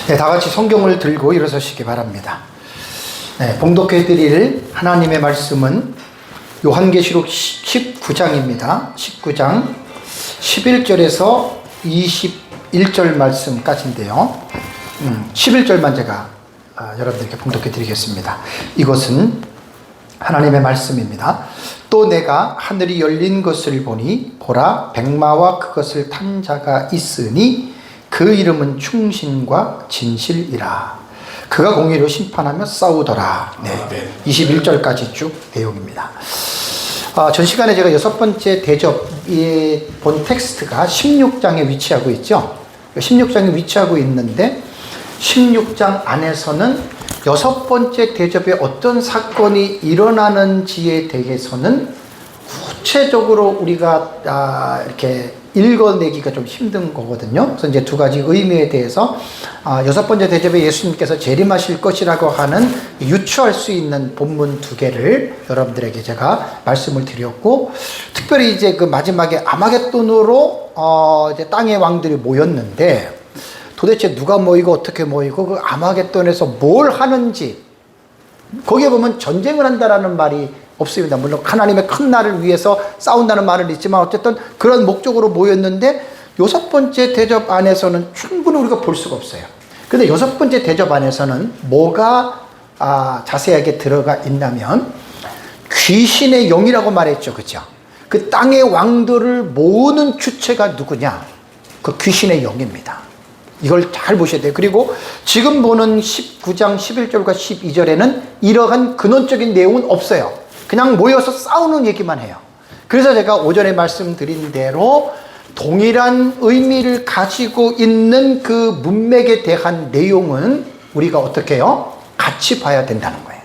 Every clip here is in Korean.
네, 다 같이 성경을 들고 일어서시기 바랍니다. 네, 봉독해 드릴 하나님의 말씀은 요한계시록 19장입니다. 19장 11절에서 21절 말씀까지인데요. 11절만 제가 여러분들께 봉독해 드리겠습니다. 이것은 하나님의 말씀입니다. 또 내가 하늘이 열린 것을 보니 보라 백마와 그것을 탄 자가 있으니 그 이름은 충신과 진실이라. 그가 공의로 심판하며 싸우더라. 네, 21절까지 쭉 내용입니다. 전 시간에 제가 6번째 대접의 본 텍스트가 16장에 위치하고 있죠. 16장에 위치하고 있는데 16장 안에서는 6번째 대접에 어떤 사건이 일어나는지에 대해서는 구체적으로 우리가 이렇게 읽어내기가 좀 힘든 거거든요. 그래서 이제 두 가지 의미에 대해서 6번째 대접에 예수님께서 재림하실 것이라고 하는 유추할 수 있는 본문 두 개를 여러분들에게 제가 말씀을 드렸고, 특별히 이제 그 마지막에 아마겟돈으로 이제 땅의 왕들이 모였는데 도대체 누가 모이고 어떻게 모이고 그 아마겟돈에서 뭘 하는지, 거기에 보면 전쟁을 한다라는 말이 없습니다. 물론 하나님의 큰 날을 위해서 싸운다는 말은 있지만 어쨌든 그런 목적으로 모였는데 6번째 대접 안에서는 충분히 우리가 볼 수가 없어요. 근데 6번째 대접 안에서는 뭐가 자세하게 들어가 있냐면 귀신의 영이라고 말했죠. 그죠? 그 땅의 왕들을 모으는 주체가 누구냐? 그 귀신의 영입니다. 이걸 잘 보셔야 돼요. 그리고 지금 보는 19장 11절과 12절에는 이러한 근원적인 내용은 없어요. 그냥 모여서 싸우는 얘기만 해요. 그래서 제가 오전에 말씀드린 대로 동일한 의미를 가지고 있는 그 문맥에 대한 내용은 우리가 어떻게 해요? 같이 봐야 된다는 거예요.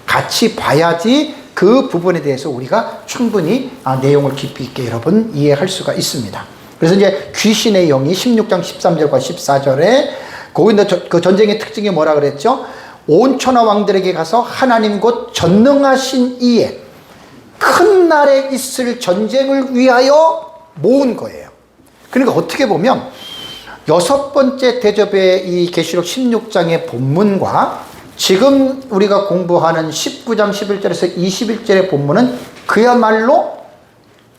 같이 봐야지 그 부분에 대해서 우리가 충분히 내용을 깊이 있게 여러분 이해할 수가 있습니다. 그래서 이제 귀신의 영이 16장 13절과 14절에 거기 그 전쟁의 특징이 뭐라 그랬죠? 온 천하 왕들에게 가서 하나님 곧 전능하신 이에 큰 날에 있을 전쟁을 위하여 모은 거예요. 그러니까 어떻게 보면 6번째 대접의 이 계시록 16장의 본문과 지금 우리가 공부하는 19장 11절에서 21절의 본문은 그야말로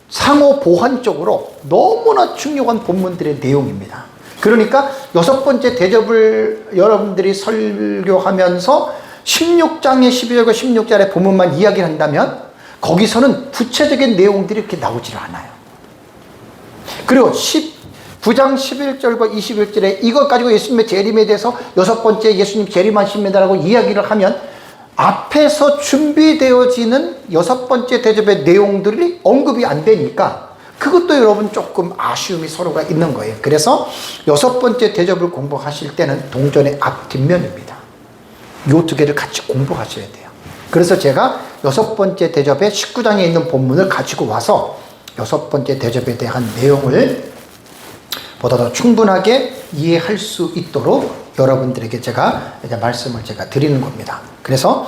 상호 보완적으로 너무나 중요한 본문들의 내용입니다. 그러니까 6번째 대접을 여러분들이 설교하면서 16장의 12절과 16절의 본문만 이야기를 한다면 거기서는 구체적인 내용들이 이렇게 나오질 않아요. 그리고 19장 11절과 21절에 이것 가지고 예수님의 재림에 대해서 6번째 예수님 재림하십니다라고 이야기를 하면 앞에서 준비되어지는 6번째 대접의 내용들이 언급이 안 되니까 그것도 여러분 조금 아쉬움이 서로가 있는 거예요. 그래서 6번째 대접을 공부하실 때는 동전의 앞 뒷면입니다. 이 두 개를 같이 공부하셔야 돼요. 그래서 제가 6번째 대접의 19장에 있는 본문을 가지고 와서 6번째 대접에 대한 내용을 보다 더 충분하게 이해할 수 있도록 여러분들에게 제가 이제 말씀을 제가 드리는 겁니다. 그래서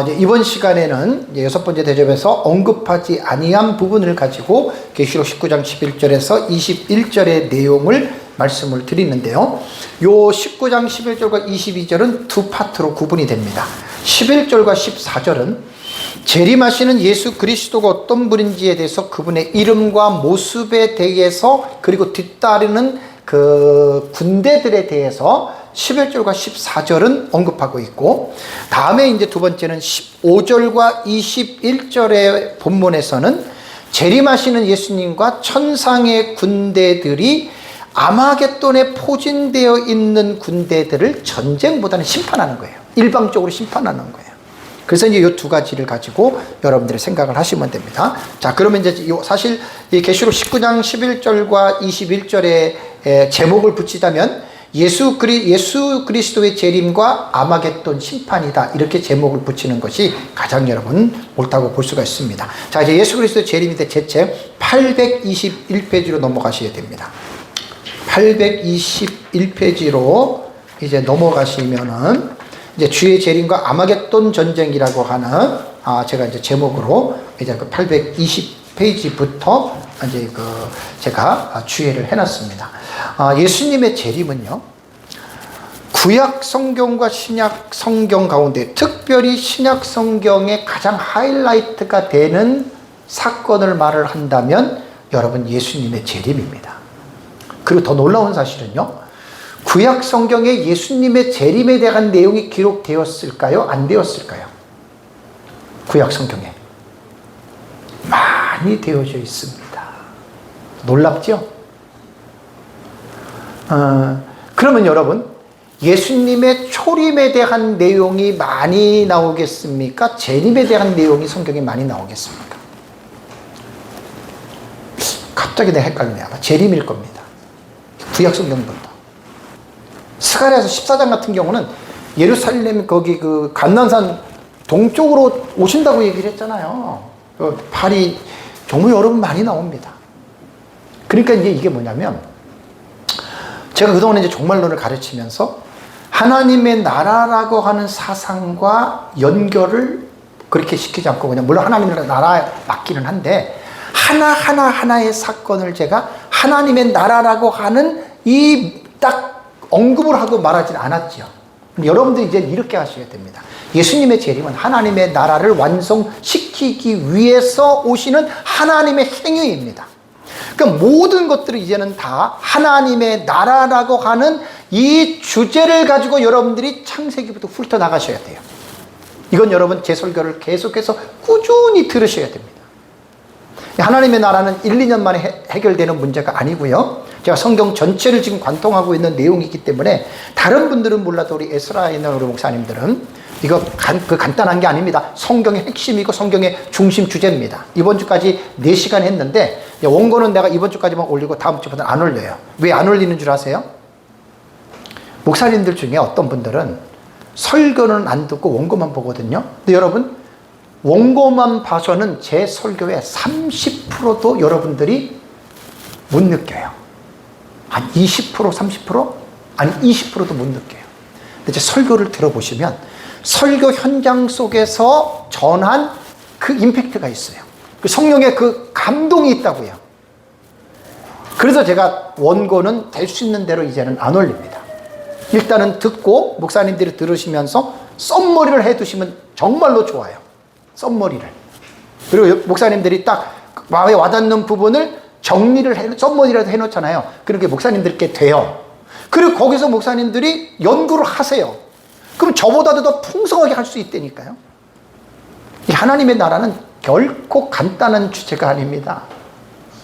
이제 이번 시간에는 이제 6번째 대접에서 언급하지 아니한 부분을 가지고 계시록 19장 11절에서 21절의 내용을 말씀을 드리는데요. 요 19장 11절과 22절은 두 파트로 구분이 됩니다. 11절과 14절은 재림하시는 예수 그리스도가 어떤 분인지에 대해서 그분의 이름과 모습에 대해서 그리고 뒤따르는 그 군대들에 대해서 11절과 14절은 언급하고 있고, 다음에 이제 두 번째는 15절과 21절의 본문에서는 재림하시는 예수님과 천상의 군대들이 아마겟돈에 포진되어 있는 군대들을 전쟁보다는 심판하는 거예요. 일방적으로 심판하는 거예요. 그래서 이제 이 두 가지를 가지고 여러분들이 생각을 하시면 됩니다. 자, 그러면 이제 사실 이 계시록 19장 11절과 21절에 제목을 붙이자면 예수 그리스도의 재림과 아마겟돈 심판이다, 이렇게 제목을 붙이는 것이 가장 여러분 옳다고 볼 수가 있습니다. 자, 이제 예수 그리스도의 재림인데 제 책 821페이지로 넘어가셔야 됩니다. 821페이지로 이제 넘어가시면은 이제 주의 재림과 아마겟돈 전쟁이라고 하는 제가 이제 제목으로 이제 그 820페이지부터 이제 그 제가 주의를 해놨습니다. 예수님의 재림은요, 구약 성경과 신약 성경 가운데 특별히 신약 성경의 가장 하이라이트가 되는 사건을 말을 한다면 여러분 예수님의 재림입니다. 그리고 더 놀라운 사실은요, 구약 성경에 예수님의 재림에 대한 내용이 기록되었을까요? 안 되었을까요? 구약 성경에 많이 되어져 있습니다. 놀랍죠? 그러면 여러분, 예수님의 초림에 대한 내용이 많이 나오겠습니까? 재림에 대한 내용이 성경에 많이 나오겠습니까? 갑자기 내가 헷갈리네. 아마 재림일 겁니다. 구약 성경보다. 스가랴서 14장 같은 경우는 예루살렘 거기 그 감난산 동쪽으로 오신다고 얘기를 했잖아요. 발이 정말 여러분 많이 나옵니다. 그러니까 이제 이게 뭐냐면, 제가 그동안 이제 종말론을 가르치면서 하나님의 나라라고 하는 사상과 연결을 그렇게 시키지 않고, 그냥 물론 하나님의 나라에 맞기는 한데 하나의 사건을 제가 하나님의 나라라고 하는 이 딱 언급을 하고 말하진 않았죠. 여러분들이 이제 이렇게 하셔야 됩니다. 예수님의 재림은 하나님의 나라를 완성시키기 위해서 오시는 하나님의 행위입니다. 그러니까 모든 것들을 이제는 다 하나님의 나라라고 하는 이 주제를 가지고 여러분들이 창세기부터 훑어나가셔야 돼요. 이건 여러분 제 설교를 계속해서 꾸준히 들으셔야 됩니다. 하나님의 나라는 1, 2년 만에 해결되는 문제가 아니고요. 제가 성경 전체를 지금 관통하고 있는 내용이기 때문에 다른 분들은 몰라도 우리 에스라이나 우리 목사님들은 이거 간단한 게 아닙니다. 성경의 핵심이고 성경의 중심 주제입니다. 이번 주까지 4시간 했는데 원고는 내가 이번 주까지만 올리고 다음 주부터는 안 올려요. 왜 안 올리는 줄 아세요? 목사님들 중에 어떤 분들은 설교는 안 듣고 원고만 보거든요. 근데 여러분, 원고만 봐서는 제 설교의 30%도 여러분들이 못 느껴요. 한 20%, 30%? 아니 20%도 못 느껴요. 근데 제 설교를 들어보시면 설교 현장 속에서 전한 그 임팩트가 있어요. 그 성령의 그 감동이 있다고요. 그래서 제가 원고는 될 수 있는 대로 이제는 안 올립니다. 일단은 듣고 목사님들이 들으시면서 썸머리를 해두시면 정말로 좋아요. 썸머리를. 그리고 목사님들이 딱 마음에 와닿는 부분을 정리를 썸머리라도 해놓잖아요. 그렇게 목사님들께 돼요. 그리고 거기서 목사님들이 연구를 하세요. 그럼 저보다도 더 풍성하게 할 수 있다니까요. 이 하나님의 나라는 결코 간단한 주제가 아닙니다.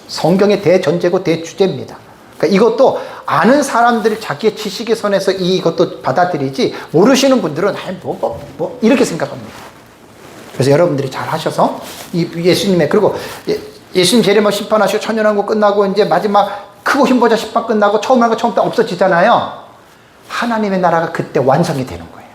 성경의 대전제고 대주제입니다. 그러니까 이것도 아는 사람들 자기의 지식의 선에서 이것도 받아들이지, 모르시는 분들은 이렇게 생각합니다. 그래서 여러분들이 잘 하셔서 이 예수님의, 그리고 예수님 재림하고 심판하시고 천년왕국 끝나고 이제 마지막 크고 힘보자 심판 끝나고 처음 하는 거 처음부터 없어지잖아요. 하나님의 나라가 그때 완성이 되는 거예요.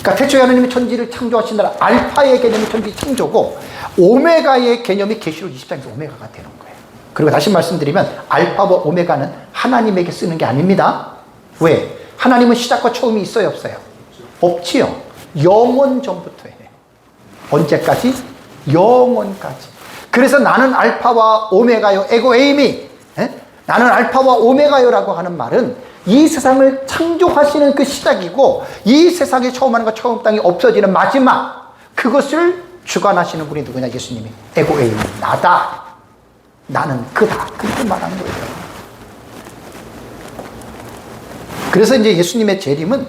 그러니까 태초에 하나님이 천지를 창조하신 나라, 알파의 개념이 천지 창조고 오메가의 개념이 계시록 20장에서 오메가가 되는 거예요. 그리고 다시 말씀드리면 알파와 오메가는 하나님에게 쓰는 게 아닙니다. 왜? 하나님은 시작과 처음이 있어요, 없어요? 없지요. 영원 전부터 해요. 언제까지? 영원까지. 그래서 나는 알파와 오메가요, 에고 에이미. 나는 알파와 오메가요라고 하는 말은 이 세상을 창조하시는 그 시작이고, 이 세상에 처음 하는 것, 처음 땅이 없어지는 마지막, 그것을 주관하시는 분이 누구냐? 예수님이. 에고 에이미, 나다. 나는 그다. 그렇게 말하는 거예요. 그래서 이제 예수님의 재림은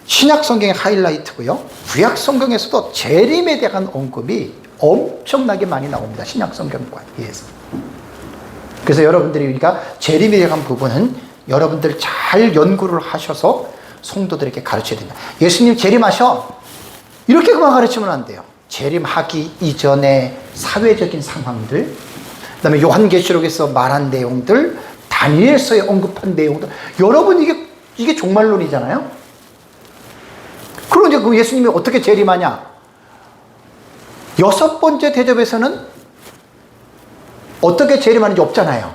신약 성경의 하이라이트고요. 구약 성경에서도 재림에 대한 언급이 엄청나게 많이 나옵니다. 신약 성경과 비해서. 그래서 여러분들이 우리가 재림에 대한 부분은 여러분들 잘 연구를 하셔서 성도들에게 가르쳐야 됩니다. 예수님 재림하셔. 이렇게 그만 가르치면 안 돼요. 재림하기 이전의 사회적인 상황들, 그 다음에 요한계시록에서 말한 내용들, 다니엘서에 언급한 내용들. 여러분 이게 종말론이잖아요. 그럼 이제 그 예수님이 어떻게 재림하냐? 6번째 대접에서는 어떻게 재림하는지 없잖아요.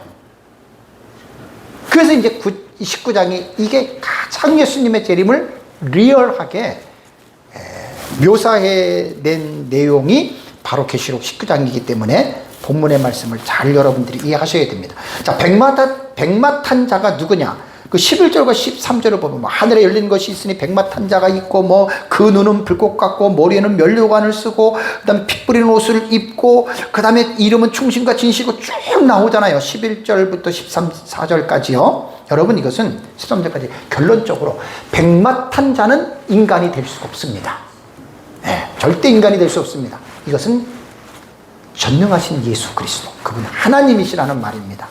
그래서 이제 19장이 이게 가장 예수님의 재림을 리얼하게 묘사해낸 내용이 바로 계시록 19장이기 때문에 본문의 말씀을 잘 여러분들이 이해하셔야 됩니다. 자, 백마탄 자가 누구냐? 그 11절과 13절을 보면 뭐 하늘에 열린 것이 있으니 백마탄자가 있고 뭐 그 눈은 불꽃 같고 머리에는 면류관을 쓰고 그다음에 피 뿌리는 옷을 입고 그다음에 이름은 충신과 진실이고 쭉 나오잖아요. 11절부터 14절까지요. 여러분 이것은 13절까지 결론적으로 백마탄자는 인간이 될 수 없습니다. 네, 절대 인간이 될 수 없습니다. 이것은 전능하신 예수 그리스도, 그분 하나님이시라는 말입니다.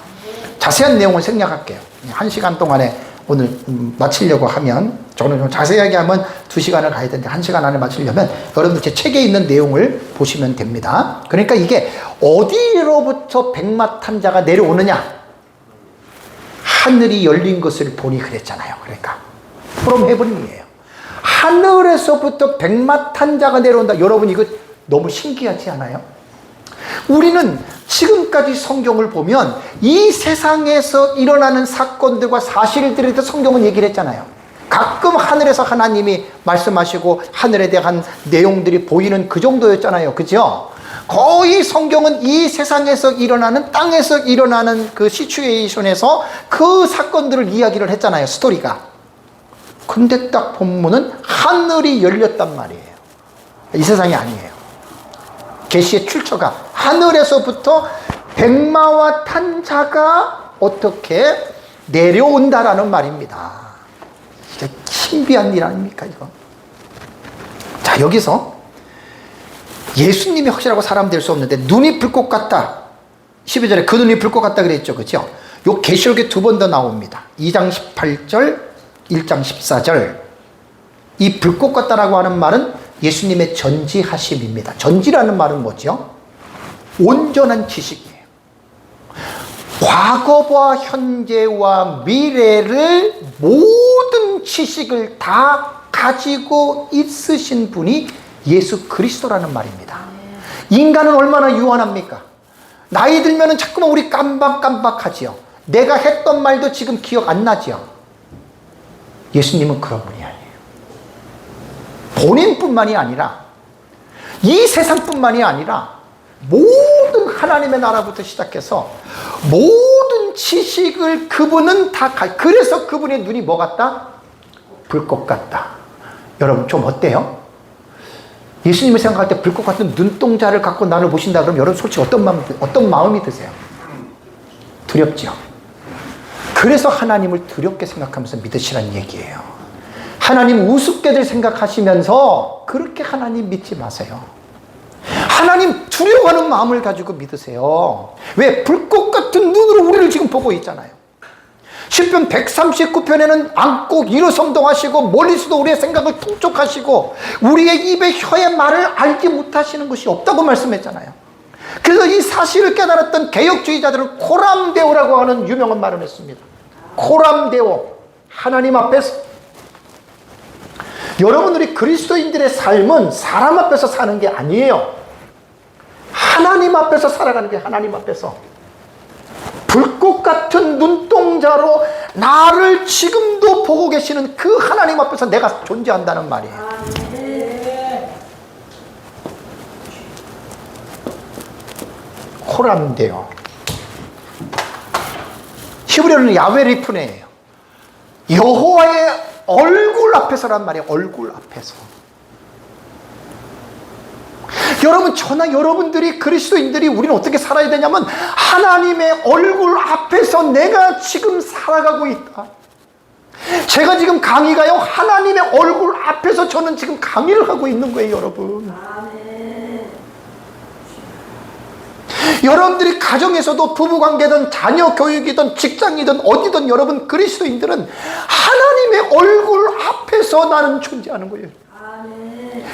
자세한 내용을 생략할게요. 1시간 동안에 오늘 마치려고 하면, 저는 좀 자세하게 하면 2시간을 가야 되는데 1시간 안에 마치려면 여러분들 제 책에 있는 내용을 보시면 됩니다. 그러니까 이게 어디로부터 백마탄자가 내려오느냐? 하늘이 열린 것을 보니 그랬잖아요. 그러니까 from heaven이에요. 하늘에서부터 백마탄자가 내려온다. 여러분 이거 너무 신기하지 않아요? 우리는 지금까지 성경을 보면 이 세상에서 일어나는 사건들과 사실들에 대해서 성경은 얘기를 했잖아요. 가끔 하늘에서 하나님이 말씀하시고 하늘에 대한 내용들이 보이는 그 정도였잖아요. 그죠? 거의 성경은 이 세상에서 일어나는, 땅에서 일어나는 그 시츄에이션에서 그 사건들을 이야기를 했잖아요. 스토리가. 근데 딱 본문은 하늘이 열렸단 말이에요. 이 세상이 아니에요. 계시의 출처가 하늘에서부터 백마와 탄자가 어떻게 내려온다라는 말입니다. 진짜 신비한 일 아닙니까 이거? 자, 여기서 예수님이 확실하고 사람 될 수 없는데 눈이 불꽃 같다. 12절에 그 눈이 불꽃 같다 그랬죠. 그죠? 요 계시록에 2번 더 나옵니다. 2장 18절, 1장 14절. 이 불꽃 같다라고 하는 말은 예수님의 전지하심입니다. 전지라는 말은 뭐죠? 온전한 지식이에요. 과거와 현재와 미래를 모든 지식을 다 가지고 있으신 분이 예수 그리스도라는 말입니다. 인간은 얼마나 유한합니까? 나이 들면은 자꾸만 우리 깜박깜박하지요. 내가 했던 말도 지금 기억 안 나지요. 예수님은 그런 분이 아니에요. 본인뿐만이 아니라 이 세상뿐만이 아니라 모든 하나님의 나라부터 시작해서 모든 지식을 그분은 다 그래서 그분의 눈이 뭐 같다? 불꽃 같다. 여러분 좀 어때요? 예수님을 생각할 때 불꽃 같은 눈동자를 갖고 나를 보신다 그러면 여러분 솔직히 어떤 마음이 드세요? 두렵죠. 그래서 하나님을 두렵게 생각하면서 믿으시라는 얘기예요. 하나님 우습게들 생각하시면서 그렇게 하나님 믿지 마세요. 하나님 두려워하는 마음을 가지고 믿으세요. 왜? 불꽃 같은 눈으로 우리를 지금 보고 있잖아요. 시편 139편에는 안고 일어성동하시고 멀리서도 우리의 생각을 통촉하시고 우리의 입에 혀의 말을 알지 못하시는 것이 없다고 말씀했잖아요. 그래서 이 사실을 깨달았던 개혁주의자들은 코람데오라고 하는 유명한 말을 했습니다. 코람데오, 하나님 앞에서. 여러분들이 그리스도인들의 삶은 사람 앞에서 사는 게 아니에요. 하나님 앞에서 살아가는 게 하나님 앞에서. 불꽃 같은 눈동자로 나를 지금도 보고 계시는 그 하나님 앞에서 내가 존재한다는 말이에요. 코람데오. 히브리어는 야훼리프네예요. 여호와의 얼굴 앞에서란 말이에요. 얼굴 앞에서. 여러분, 저나 여러분들이 그리스도인들이 우리는 어떻게 살아야 되냐면 하나님의 얼굴 앞에서 내가 지금 살아가고 있다. 제가 지금 강의가요, 하나님의 얼굴 앞에서 저는 지금 강의를 하고 있는 거예요, 여러분. 여러분들이 가정에서도 부부관계든 자녀 교육이든 직장이든 어디든 여러분 그리스도인들은 하나님의 얼굴 앞에서 나는 존재하는 거예요.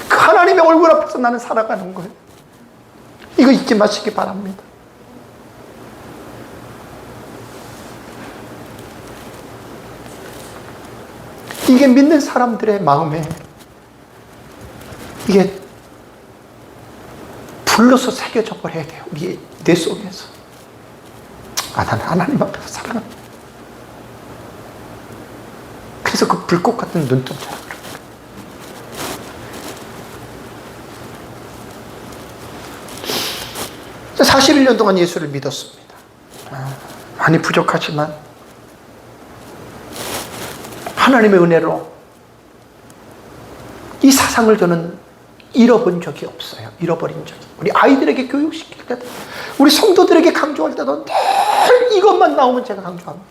그 하나님의 얼굴 앞에서 나는 살아가는 거예요. 이거 잊지 마시기 바랍니다. 이게 믿는 사람들의 마음에 이게 불러서 새겨져 버려야 돼요. 우리 뇌 속에서. 나는 하나님 앞에서 살아갑니다. 그래서 그 불꽃 같은 눈동자를 41년 동안 예수를 믿었습니다. 많이 부족하지만 하나님의 은혜로 이 사상을 저는 잃어본 적이 없어요. 잃어버린 적이. 우리 아이들에게 교육시킬 때도, 우리 성도들에게 강조할 때도 늘 이것만 나오면 제가 강조합니다.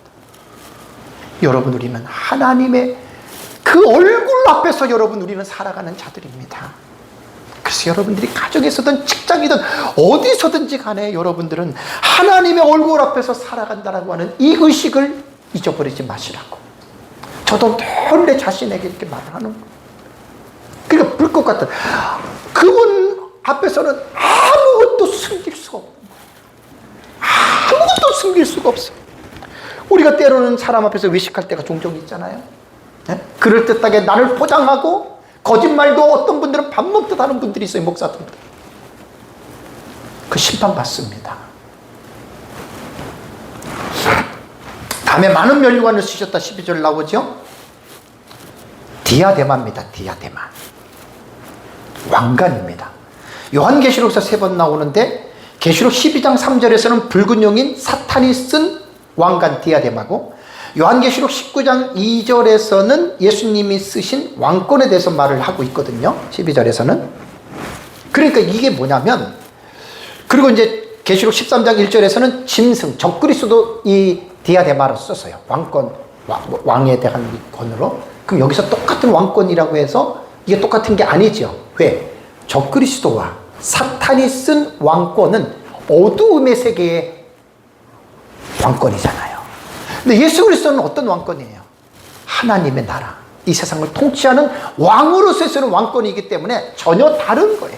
여러분, 우리는 하나님의 그 얼굴 앞에서 여러분, 우리는 살아가는 자들입니다. 그래서 여러분들이 가정에서든 직장이든 어디서든지 간에 여러분들은 하나님의 얼굴 앞에서 살아간다라고 하는 이 의식을 잊어버리지 마시라고. 저도 늘 내 자신에게 이렇게 말을 하는 거예요. 그러니까 불꽃 같은 그분 앞에서는 아무것도 숨길 수가 없는 거예요. 아무것도 숨길 수가 없어요. 우리가 때로는 사람 앞에서 외식할 때가 종종 있잖아요. 네? 그럴듯하게 나를 포장하고 거짓말도 어떤 분들은 밥 먹듯 하는 분들이 있어요. 목사들도. 그 심판받습니다. 다음에 많은 면류관을 쓰셨다 12절 나오죠. 디아데마입니다. 디아데마. 왕관입니다. 요한계시록에서 3번 나오는데 계시록 12장 3절에서는 붉은 용인 사탄이 쓴 왕관 디아데마고, 요한계시록 19장 2절에서는 예수님이 쓰신 왕권에 대해서 말을 하고 있거든요. 12절에서는. 그러니까 이게 뭐냐면, 그리고 이제 계시록 13장 1절에서는 짐승 적그리스도 이 디아데마로 썼어요. 왕권, 왕에 대한 권으로. 그럼 여기서 똑같은 왕권이라고 해서 이게 똑같은 게 아니죠. 왜? 적그리스도와 사탄이 쓴 왕권은 어두움의 세계의 왕권이잖아요. 근데 예수 그리스도는 어떤 왕권이에요? 하나님의 나라, 이 세상을 통치하는 왕으로서 쓰는 왕권이기 때문에 전혀 다른 거예요.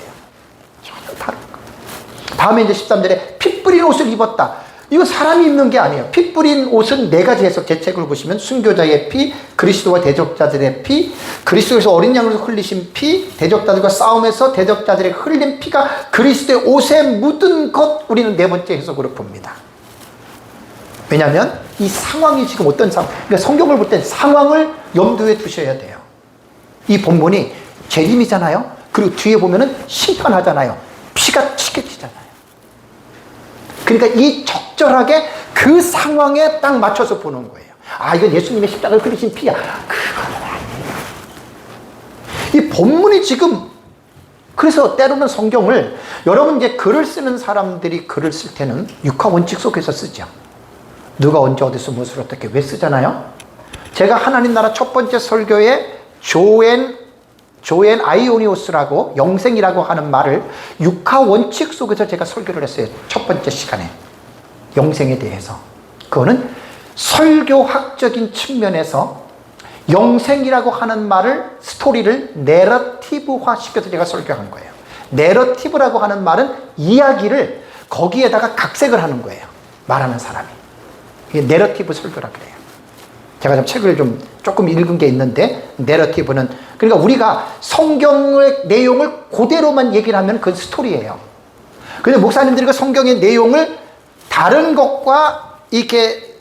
전혀 다른 거예요. 다음에 이제 13절에 피 뿌린 옷을 입었다. 이거 사람이 입는 게 아니에요. 피 뿌린 옷은 4가지 해서 제 책을 보시면 순교자의 피, 그리스도와 대적자들의 피, 그리스도에서 어린 양으로 흘리신 피, 대적자들과 싸움에서 대적자들의 흘린 피가 그리스도의 옷에 묻은 것, 우리는 4번째 해석으로 봅니다. 왜냐하면 이 상황이 지금 어떤 상황, 그러니까 성경을 볼 때 상황을 염두에 두셔야 돼요. 이 본문이 재림이잖아요. 그리고 뒤에 보면은 심판하잖아요. 피가 튀게 튀잖아요. 그러니까 이 적절하게 그 상황에 딱 맞춰서 보는 거예요. 아, 이건 예수님의 십자가를 흘리신 피야. 그건 아니에요. 이 본문이 지금, 그래서 때로는 성경을, 여러분 이제 글을 쓰는 사람들이 글을 쓸 때는 육하 원칙 속에서 쓰죠. 누가 언제 어디서 무엇을 어떻게 왜 쓰잖아요. 제가 하나님 나라 첫 번째 설교에 조엔 아이오니오스라고 영생이라고 하는 말을 육하 원칙 속에서 제가 설교를 했어요. 첫 번째 시간에 영생에 대해서. 그거는 설교학적인 측면에서 영생이라고 하는 말을, 스토리를 내러티브화 시켜서 제가 설교한 거예요. 내러티브라고 하는 말은 이야기를 거기에다가 각색을 하는 거예요. 말하는 사람이. 이게 내러티브 설교라 그래요. 제가 좀 책을 조금 읽은 게 있는데, 내러티브는, 그러니까 우리가 성경의 내용을 그대로만 얘기를 하면 그건 스토리예요. 근데 목사님들이 그 성경의 내용을 다른 것과 이렇게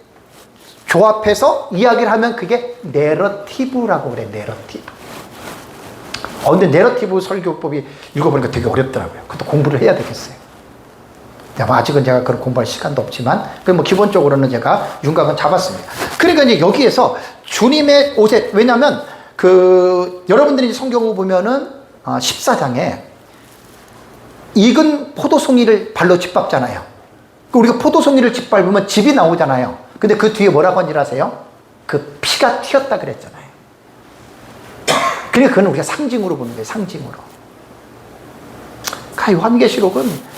조합해서 이야기를 하면 그게 내러티브라고 그래, 내러티브. 근데 내러티브 설교법이 읽어보니까 되게 어렵더라고요. 그것도 공부를 해야 되겠어요. 아직은 제가 그런 공부할 시간도 없지만, 기본적으로는 제가 윤곽은 잡았습니다. 그러니까 이제 여기에서 주님의 옷에, 왜냐면, 여러분들이 이제 성경을 보면은, 14장에 익은 포도송이를 발로 짓밟잖아요. 우리가 포도송이를 짓밟으면 즙이 나오잖아요. 근데 그 뒤에 뭐라고 하는지 아세요? 그 피가 튀었다 그랬잖아요. 그러니까 그건 우리가 상징으로 보는 거예요, 상징으로. 요한계시록은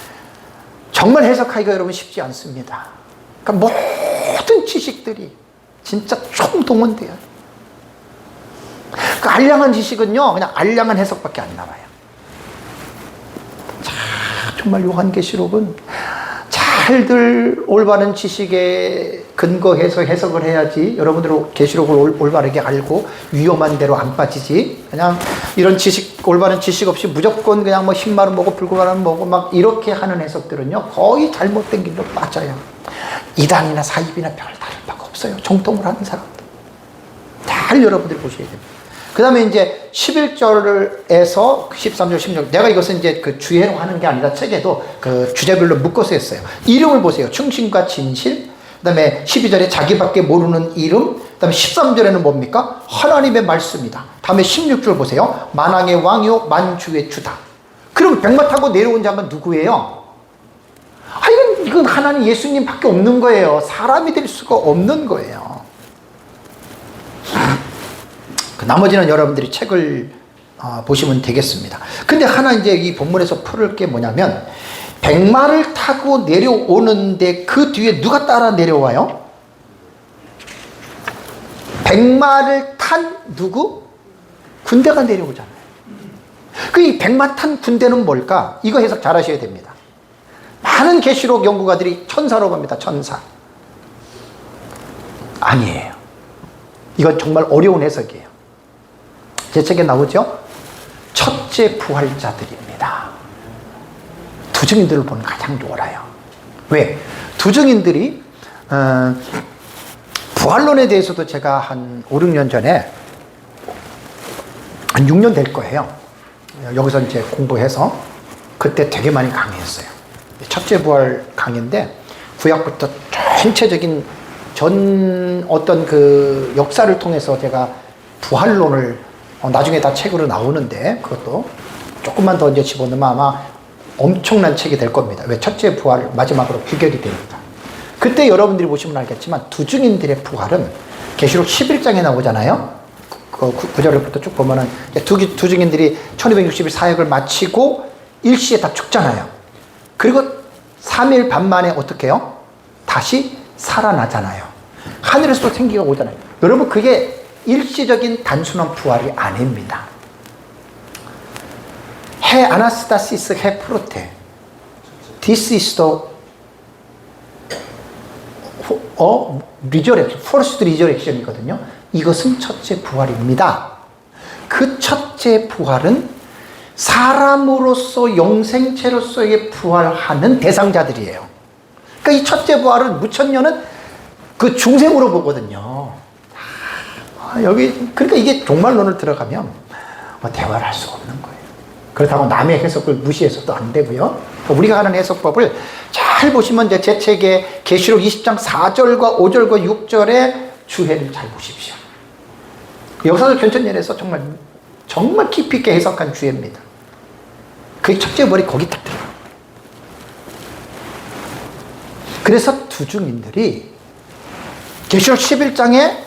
정말 해석하기가 여러분 쉽지 않습니다. 그러니까 모든 지식들이 진짜 총동원돼요. 그 알량한 지식은요, 그냥 알량한 해석밖에 안 나와요. 자, 정말 요한계시록은 잘들 올바른 지식에 근거해서 해석을 해야지 여러분들 계시록을 올바르게 알고 위험한 대로 안 빠지지. 그냥 이런 올바른 지식 없이 무조건 그냥 흰말은 뭐고 붉은말은 뭐고 막 이렇게 하는 해석들은요, 거의 잘못된 길로 빠져요. 이단이나 사입이나 별 다를 바가 없어요. 정통을 하는 사람들. 잘 여러분들이 보셔야 됩니다. 그 다음에 이제 11절에서 13절, 16절. 내가 이것은 이제 그 주예로 하는 게 아니라 책에도 그 주제별로 묶어서 했어요. 이름을 보세요. 충신과 진실. 그 다음에 12절에 자기밖에 모르는 이름. 그 다음에 13절에는 뭡니까? 하나님의 말씀이다. 다음에 16절 보세요. 만왕의 왕이요 만주의 주다. 그럼 백마 타고 내려온 자가 누구예요? 이건 하나님 예수님밖에 없는 거예요. 사람이 될 수가 없는 거예요. 나머지는 여러분들이 책을 보시면 되겠습니다. 근데 하나 이제 이 본문에서 풀을 게 뭐냐면, 백마를 타고 내려오는데 그 뒤에 누가 따라 내려와요? 백마를 탄 누구? 군대가 내려오잖아요. 이 백마 탄 군대는 뭘까? 이거 해석 잘 하셔야 됩니다. 많은 계시록 연구가들이 천사로 봅니다. 천사. 아니에요. 이건 정말 어려운 해석이에요. 제 책에 나오죠? 첫째 부활자들입니다. 두 증인들을 보는 가장 옳아요. 왜? 두 증인들이 부활론에 대해서도 제가 한 5, 6년 전에, 한 6년 될 거예요. 여기서 이제 공부해서 그때 되게 많이 강의했어요. 첫째 부활 강의인데, 구약부터 전체적인 어떤 그 역사를 통해서 제가 부활론을 나중에 다 책으로 나오는데, 그것도 조금만 더 이제 집어넣으면 아마 엄청난 책이 될 겁니다. 왜? 첫째 부활 마지막으로 귀결이 됩니다. 그때 여러분들이 보시면 알겠지만 두 증인들의 부활은 계시록 11장에 나오잖아요. 그 구절부터 쭉 보면은 두 증인들이 1260일 사역을 마치고 일시에 다 죽잖아요. 그리고 3일 반 만에 어떻게 해요? 다시 살아나잖아요. 하늘에서도 생기가 오잖아요. 여러분, 그게 일시적인 단순한 부활이 아닙니다. 해 아나스타시스 해 프로테. This is the resurrection, first resurrection이거든요. 이것은 첫째 부활입니다. 그 첫째 부활은 사람으로서 영생체로서의 부활하는 대상자들이에요. 그러니까 이 첫째 부활을 무천년은 그 중생으로 보거든요. 그러니까 이게 종말론을 들어가면 대화를 할 수가 없는 거예요. 그렇다고 남의 해석을 무시해서도 안 되고요. 우리가 하는 해석법을 잘 보시면 제 책의 계시록 20장 4절과 5절과 6절의 주해를 잘 보십시오. 역사적 전천년에서 정말 깊이 있게 해석한 주해입니다. 그 첫째 부활이 거기 딱 들어요. 그래서 두 증인들이 계시록 11장에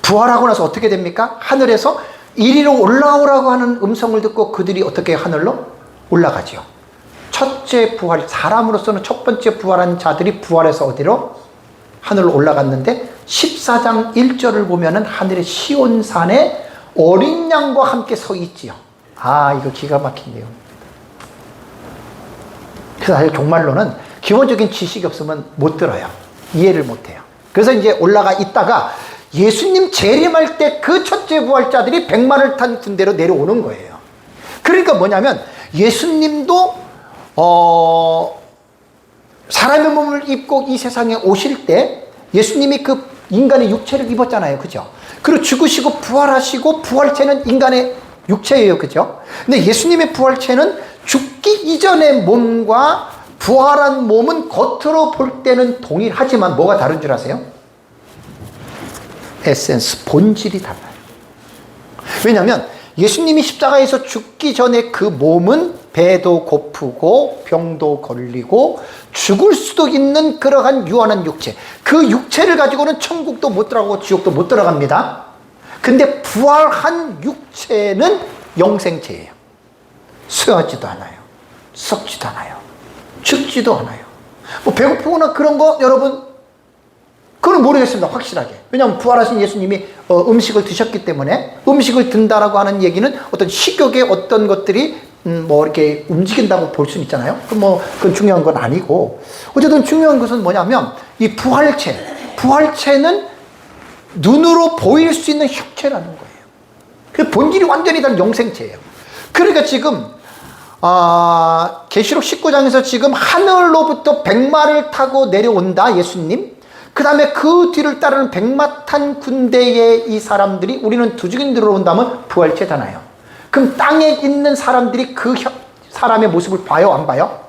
부활하고 나서 어떻게 됩니까? 하늘에서 이리로 올라오라고 하는 음성을 듣고 그들이 어떻게 하늘로 올라가죠. 첫째 부활, 사람으로서는 첫 번째 부활한 자들이 부활해서 어디로? 하늘로 올라갔는데 14장 1절을 보면은 하늘의 시온산에 어린 양과 함께 서 있지요. 이거 기가 막힌 내용입니다. 그래서 사실 종말론은 기본적인 지식이 없으면 못 들어요. 이해를 못 해요. 그래서 이제 올라가 있다가 예수님 재림할 때 그 첫째 부활자들이 백마를 탄 군대로 내려오는 거예요. 그러니까 뭐냐면 예수님도 사람의 몸을 입고 이 세상에 오실 때 예수님이 그 인간의 육체를 입었잖아요. 그죠? 그리고 죽으시고 부활하시고, 부활체는 인간의 육체예요. 그죠? 근데 예수님의 부활체는 죽기 이전의 몸과 부활한 몸은 겉으로 볼 때는 동일하지만 뭐가 다른 줄 아세요? 에센스, 본질이 달라요. 왜냐하면 예수님이 십자가에서 죽기 전에 그 몸은 배도 고프고 병도 걸리고 죽을 수도 있는 그러한 유한한 육체, 그 육체를 가지고는 천국도 못 들어가고 지옥도 못 들어갑니다. 근데 부활한 육체는 영생체예요. 쇠하지도 않아요. 썩지도 않아요. 죽지도 않아요. 배고프거나 그런 거 여러분, 그건 모르겠습니다. 확실하게. 왜냐하면 부활하신 예수님이 음식을 드셨기 때문에, 음식을 든다라고 하는 얘기는 어떤 식욕의 어떤 것들이 이렇게 움직인다고 볼 수는 있잖아요. 그건 중요한 건 아니고, 어쨌든 중요한 것은 뭐냐면 이 부활체는 눈으로 보일 수 있는 형체라는 거예요. 그 본질이 완전히 다른 영생체예요. 그러니까 지금 계시록 19장에서 지금 하늘로부터 백마를 타고 내려온다 예수님. 그 다음에 그 뒤를 따르는 백마 탄 군대의 이 사람들이, 우리는 두 증인들로 온다면 부활체잖아요. 그럼 땅에 있는 사람들이 그 사람의 모습을 봐요, 안 봐요?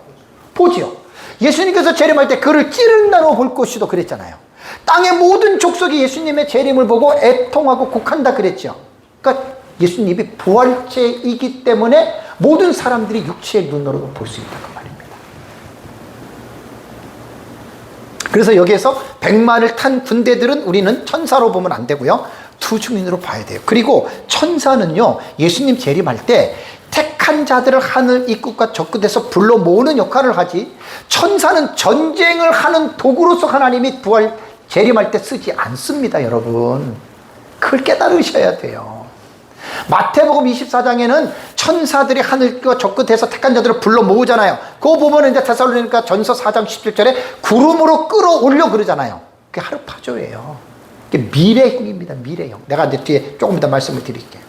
보지요. 예수님께서 재림할 때 그를 찌른다로 볼 것이도 그랬잖아요. 땅의 모든 족속이 예수님의 재림을 보고 애통하고 곡한다 그랬죠. 그러니까 예수님이 부활체이기 때문에 모든 사람들이 육체의 눈으로 볼 수 있다 그 말입니다. 그래서 여기에서 100만을 탄 군대들은 우리는 천사로 보면 안 되고요, 두 증인으로 봐야 돼요. 그리고 천사는요, 예수님 재림할 때 택한 자들을 하늘 입구과 저 끝에서 불러 모으는 역할을 하지, 천사는 전쟁을 하는 도구로서 하나님이 부활 재림할 때 쓰지 않습니다. 여러분, 그걸 깨달으셔야 돼요. 마태복음 24장에는 천사들이 하늘과 저 끝에서 택한 자들을 불러 모으잖아요. 그거 보면 이제 데살로니가 전서 4장 17절에 구름으로 끌어올려 그러잖아요. 그게 하르파조예요. 그게 미래형입니다. 미래형. 내가 이제 뒤에 조금 더 말씀을 드릴게요.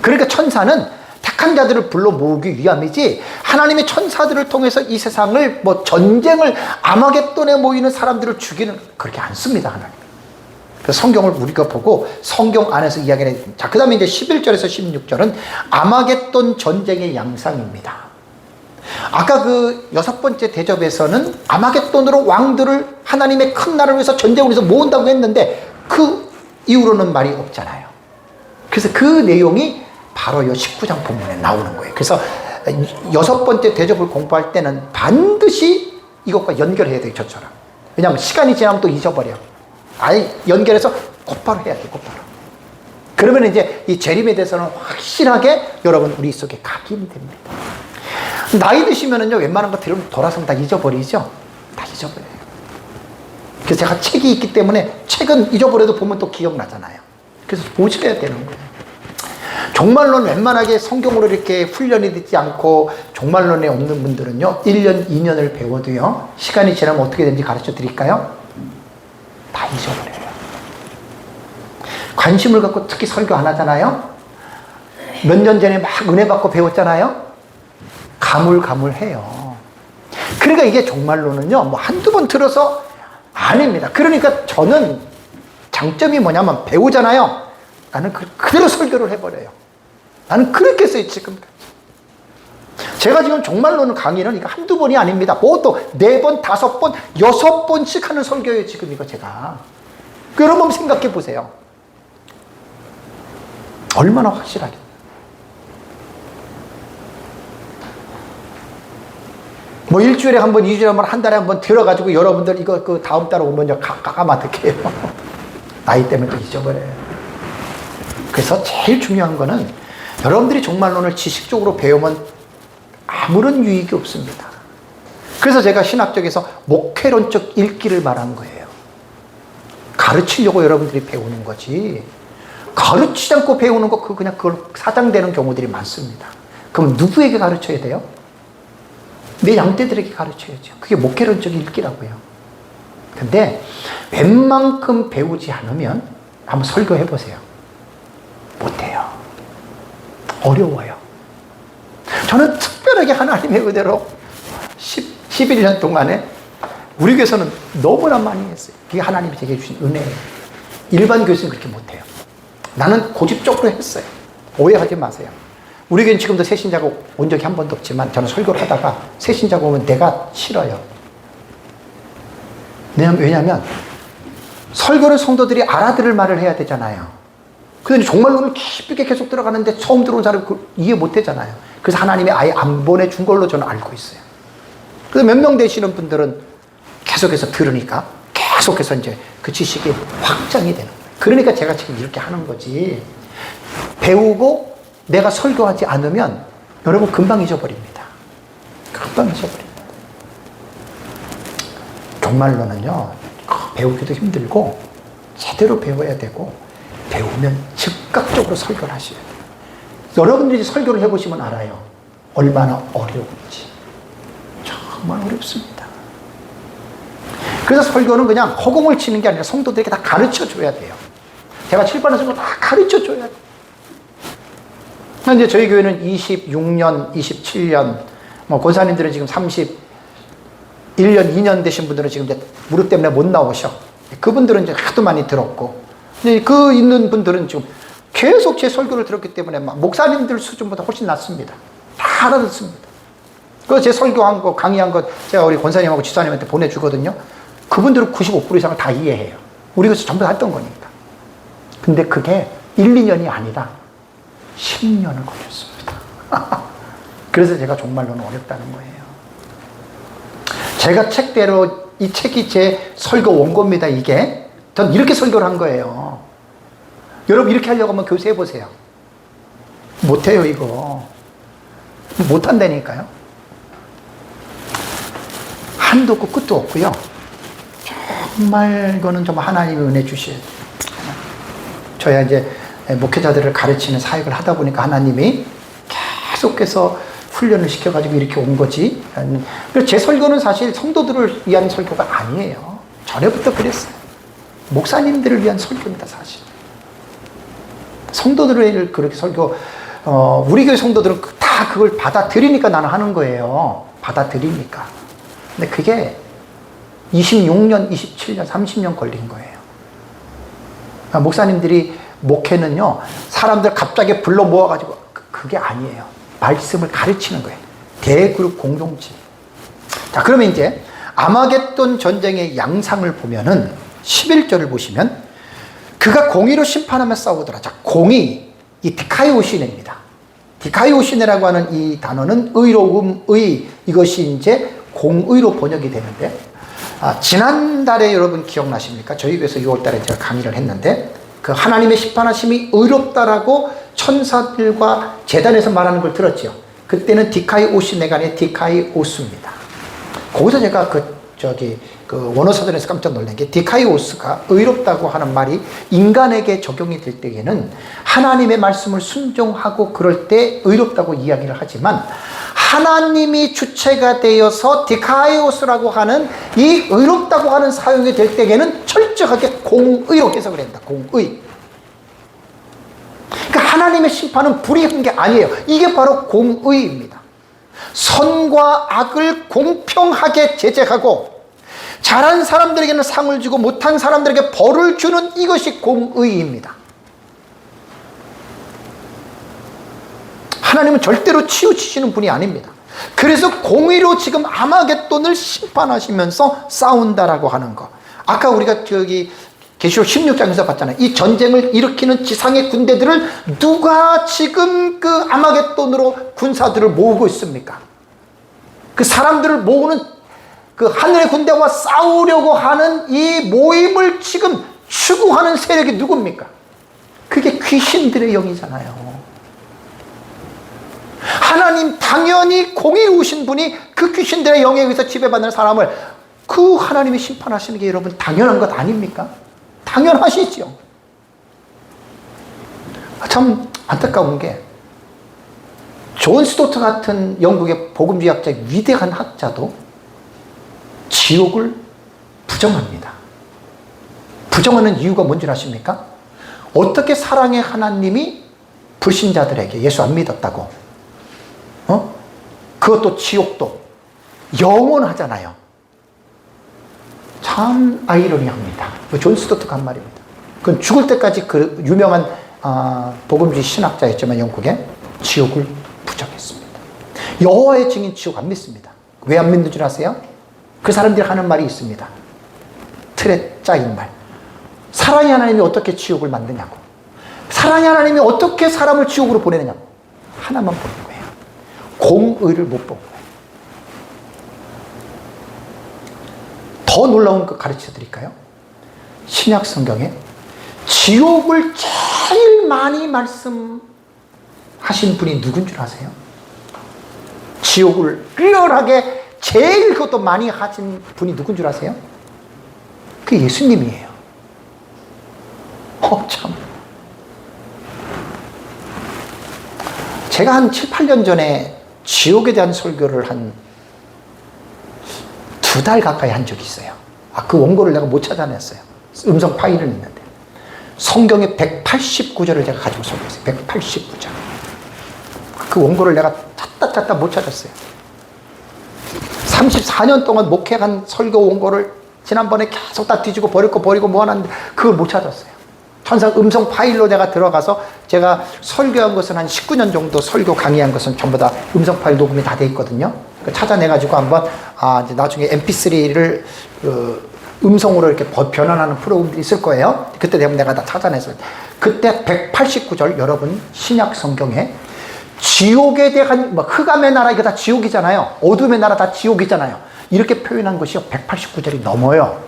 그러니까 천사는 택한 자들을 불러 모으기 위함이지, 하나님의 천사들을 통해서 이 세상을 뭐 전쟁을 아마겟돈에 모이는 사람들을 죽이는, 그렇게 안 씁니다. 하나님. 그래서 성경을 우리가 보고 성경 안에서 이야기를 해야 됩니다. 자, 그 다음에 이제 11절에서 16절은 아마겟돈 전쟁의 양상입니다. 아까 그 6번째 대접에서는 아마겟돈으로 왕들을 하나님의 큰 나라를 위해서 전쟁을 위해서 모은다고 했는데 그 이후로는 말이 없잖아요. 그래서 그 내용이 바로 이 19장 본문에 나오는 거예요. 그래서 6번째 대접을 공부할 때는 반드시 이것과 연결해야 돼요. 저처럼. 왜냐하면 시간이 지나면 또 잊어버려. 아예 연결해서 곧바로 해야 돼. 곧바로. 그러면 이제 이 재림에 대해서는 확실하게 여러분 우리 속에 각인됩니다. 나이 드시면은요, 웬만한 거 들으면 돌아서면 다 잊어버리죠. 다 잊어버려요. 그래서 제가 책이 있기 때문에 책은 잊어버려도 보면 또 기억나잖아요. 그래서 보셔야 되는 거예요. 종말론 웬만하게 성경으로 이렇게 훈련이 되지 않고 종말론에 없는 분들은요, 1년, 2년을 배워도요, 시간이 지나면 어떻게 되는지 가르쳐 드릴까요? 다 잊어버려요. 관심을 갖고 특히 설교 안 하잖아요? 몇 년 전에 막 은혜 받고 배웠잖아요? 가물가물해요. 그러니까 이게 종말론은요, 뭐 한두 번 들어서 아닙니다. 그러니까 저는 장점이 뭐냐면 배우잖아요. 나는 그대로 설교를 해버려요. 나는 그렇게 했어요, 지금까지. 제가 지금 종말론을 강의는 이거 한두 번이 아닙니다. 보통 4번, 5번, 6번씩 하는 설교예요, 지금 이거 제가. 여러분 생각해 보세요. 얼마나 확실하게. 뭐 일주일에 한 번, 2주일에 한 번, 한 달에 한 번 들어가지고 여러분들 이거 그 다음 달에 오면 가까면 어떡해요. 나이 때문에 또 잊어버려요. 그래서 제일 중요한 거는 여러분들이 종말론을 지식적으로 배우면 아무런 유익이 없습니다. 그래서 제가 신학적에서 목회론적 읽기를 말한 거예요. 가르치려고 여러분들이 배우는 거지, 가르치지 않고 배우는 거 그냥 그걸 사장되는 경우들이 많습니다. 그럼 누구에게 가르쳐야 돼요? 내 양떼들에게 가르쳐야죠. 그게 목회론적 읽기라고요. 근데 웬만큼 배우지 않으면 한번 설교해 보세요. 못해요. 어려워요. 저는 특별하게 하나님의 은혜로 11년 동안에 우리 교회에서는 너무나 많이 했어요. 그게 하나님이 제게 주신 은혜예요. 일반 교회에서는 그렇게 못해요. 나는 고집적으로 했어요. 오해하지 마세요. 우리 교회는 지금도 새신자가 온 적이 한 번도 없지만 저는 설교를 하다가 새신자가 오면 내가 싫어요. 왜냐하면 설교를 성도들이 알아들을 말을 해야 되잖아요. 근데 종말론을 깊게 계속 들어가는데 처음 들어온 사람이 이해 못 하잖아요. 그래서 하나님이 아예 안 보내준 걸로 저는 알고 있어요. 그래서 몇 명 되시는 분들은 계속해서 들으니까 계속해서 이제 그 지식이 확장이 되는 거예요. 그러니까 제가 지금 이렇게 하는 거지. 배우고 내가 설교하지 않으면 여러분 금방 잊어버립니다. 금방 잊어버립니다. 종말론은요, 배우기도 힘들고 제대로 배워야 되고, 배우면 즉각적으로 설교를 하셔야 돼요. 여러분들이 설교를 해보시면 알아요. 얼마나 어려운지. 정말 어렵습니다. 그래서 설교는 그냥 허공을 치는 게 아니라 성도들에게 다 가르쳐 줘야 돼요. 제가 칠판에서 다 가르쳐 줘야 돼요. 현재 저희 교회는 26년, 27년, 뭐 권사님들은 지금 31년, 2년 되신 분들은 지금 이제 무릎 때문에 못 나오셔. 그분들은 이제 하도 많이 들었고, 근데 그 있는 분들은 지금 계속 제 설교를 들었기 때문에 막 목사님들 수준보다 훨씬 낫습니다. 다 알아듣습니다. 그 제 설교한 거, 강의한 거 제가 우리 권사님하고 지사님한테 보내주거든요. 그분들은 95% 이상을 다 이해해요. 우리가 전부 다 했던 거니까. 근데 그게 1, 2년이 아니라 10년을 걸렸습니다. 그래서 제가 정말로는 어렵다는 거예요. 제가 책대로 이 책이 제 설교 원고입니다. 이게 전 이렇게 설교를 한 거예요. 여러분 이렇게 하려고 하면 교수 해보세요. 못해요. 이거 못한다니까요. 한도 없고 끝도 없고요. 정말 이거는 좀 하나님의 은혜 주셔야 돼요. 저야 이제 목회자들을 가르치는 사역을 하다 보니까 하나님이 계속해서 훈련을 시켜가지고 이렇게 온 거지. 그래서 제 설교는 사실 성도들을 위한 설교가 아니에요. 전에부터 그랬어요. 목사님들을 위한 설교입니다, 사실. 성도들을 그렇게 설교, 우리 교회 성도들은 다 그걸 받아들이니까 나는 하는 거예요. 받아들이니까. 근데 그게 26년, 27년, 30년 걸린 거예요. 그러니까 목사님들이 목회는요, 사람들 갑자기 불러 모아가지고, 그게 아니에요. 말씀을 가르치는 거예요. 대그룹 공동체. 자, 그러면 이제 아마겟돈 전쟁의 양상을 보면은 11절을 보시면 그가 공의로 심판하며 싸우더라. 자, 공의, 이 디카이오시네입니다. 디카이오시네라고 하는 이 단어는 의로움, 의, 이것이 이제 공의로 번역이 되는데, 지난달에 여러분 기억나십니까? 저희 교회에서 6월달에 제가 강의를 했는데, 그 하나님의 심판하심이 의롭다라고 천사들과 제단에서 말하는 걸 들었죠. 그때는 디카이오시네가 아니라 디카이오스입니다. 거기서 제가 그 원어사전에서 깜짝 놀란 게, 디카이오스가 의롭다고 하는 말이 인간에게 적용이 될 때에는 하나님의 말씀을 순종하고 그럴 때 의롭다고 이야기를 하지만, 하나님이 주체가 되어서 디카이오스라고 하는 이 의롭다고 하는 사용이 될 때에는 철저하게 공의로 해석을 합니다. 공의. 그러니까 하나님의 심판은 불의한 게 아니에요. 이게 바로 공의입니다. 선과 악을 공평하게 제재하고 잘한 사람들에게는 상을 주고 못한 사람들에게 벌을 주는 이것이 공의입니다. 하나님은 절대로 치우치시는 분이 아닙니다. 그래서 공의로 지금 아마겟돈을 심판하시면서 싸운다라고 하는 거. 아까 우리가 계시록 16장에서 봤잖아요. 이 전쟁을 일으키는 지상의 군대들을 누가 지금 그 아마겟돈으로 군사들을 모으고 있습니까? 그 사람들을 모으는 그 하늘의 군대와 싸우려고 하는 이 모임을 지금 추구하는 세력이 누굽니까? 그게 귀신들의 영이잖아요. 하나님 당연히 공의로우신 분이 그 귀신들의 영에 의해서 지배받는 사람을 그 하나님이 심판하시는 게 여러분 당연한 것 아닙니까? 당연하시죠. 참 안타까운 게 존 스토트 같은 영국의 복음주의학자 위대한 학자도 지옥을 부정합니다. 부정하는 이유가 뭔지 아십니까? 어떻게 사랑의 하나님이 불신자들에게 예수 안 믿었다고 그것도 지옥도 영원하잖아요. 참 아이러니합니다. 존 스토트가 한 말입니다. 그건 죽을 때까지 그 유명한 복음주의 신학자였지만 영국에 지옥을 부정했습니다. 여호와의 증인 지옥 안 믿습니다. 왜 안 믿는 줄 아세요? 그 사람들이 하는 말이 있습니다. 틀에 짜인 말. 사랑의 하나님이 어떻게 지옥을 만드냐고. 사랑의 하나님이 어떻게 사람을 지옥으로 보내느냐고. 하나만 보는 거예요. 공의를 못 본 거예요. 더 놀라운 거 가르쳐 드릴까요? 신약 성경에 지옥을 제일 많이 말씀하신 분이 누군 줄 아세요? 지옥을 리얼하게 제일 그것도 많이 하신 분이 누군 줄 아세요? 그 예수님이에요. 참. 제가 한 7, 8년 전에 지옥에 대한 설교를 한 2달 가까이 한 적이 있어요. 그 원고를 내가 못 찾아냈어요. 음성 파일은 있는데. 성경의 189절을 제가 가지고 설교했어요. 189절. 그 원고를 내가 찾다 못 찾았어요. 34년 동안 목회한 설교 원고를 지난번에 계속 다 뒤지고 버리고 모아놨는데 그걸 못 찾았어요. 천상 음성 파일로 내가 들어가서 제가 설교한 것은 한 19년 정도 설교 강의한 것은 전부 다 음성 파일 녹음이 다 돼 있거든요. 찾아내가지고 한번 이제 나중에 mp3를 음성으로 이렇게 변환하는 프로그램들이 있을 거예요. 그때 되면 내가 다 찾아냈어요. 그때 189절 여러분 신약 성경에 지옥에 대한 흑암의 나라 이거 다 지옥이잖아요. 어둠의 나라 다 지옥이잖아요. 이렇게 표현한 것이 189절이 넘어요.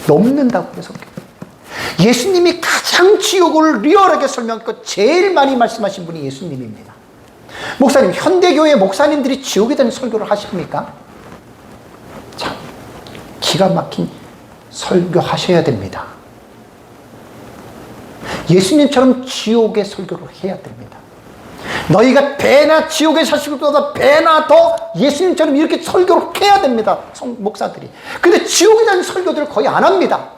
넘는다고요, 성경. 예수님이 가장 지옥을 리얼하게 설명했고 제일 많이 말씀하신 분이 예수님입니다. 목사님, 현대교회 목사님들이 지옥에 대한 설교를 하십니까? 참, 기가 막힌 설교하셔야 됩니다. 예수님처럼 지옥의 설교를 해야 됩니다. 너희가 배나 지옥에 사실 것보다 배나 더 예수님처럼 이렇게 설교를 해야 됩니다. 목사들이. 근데 지옥에 대한 설교들을 거의 안 합니다.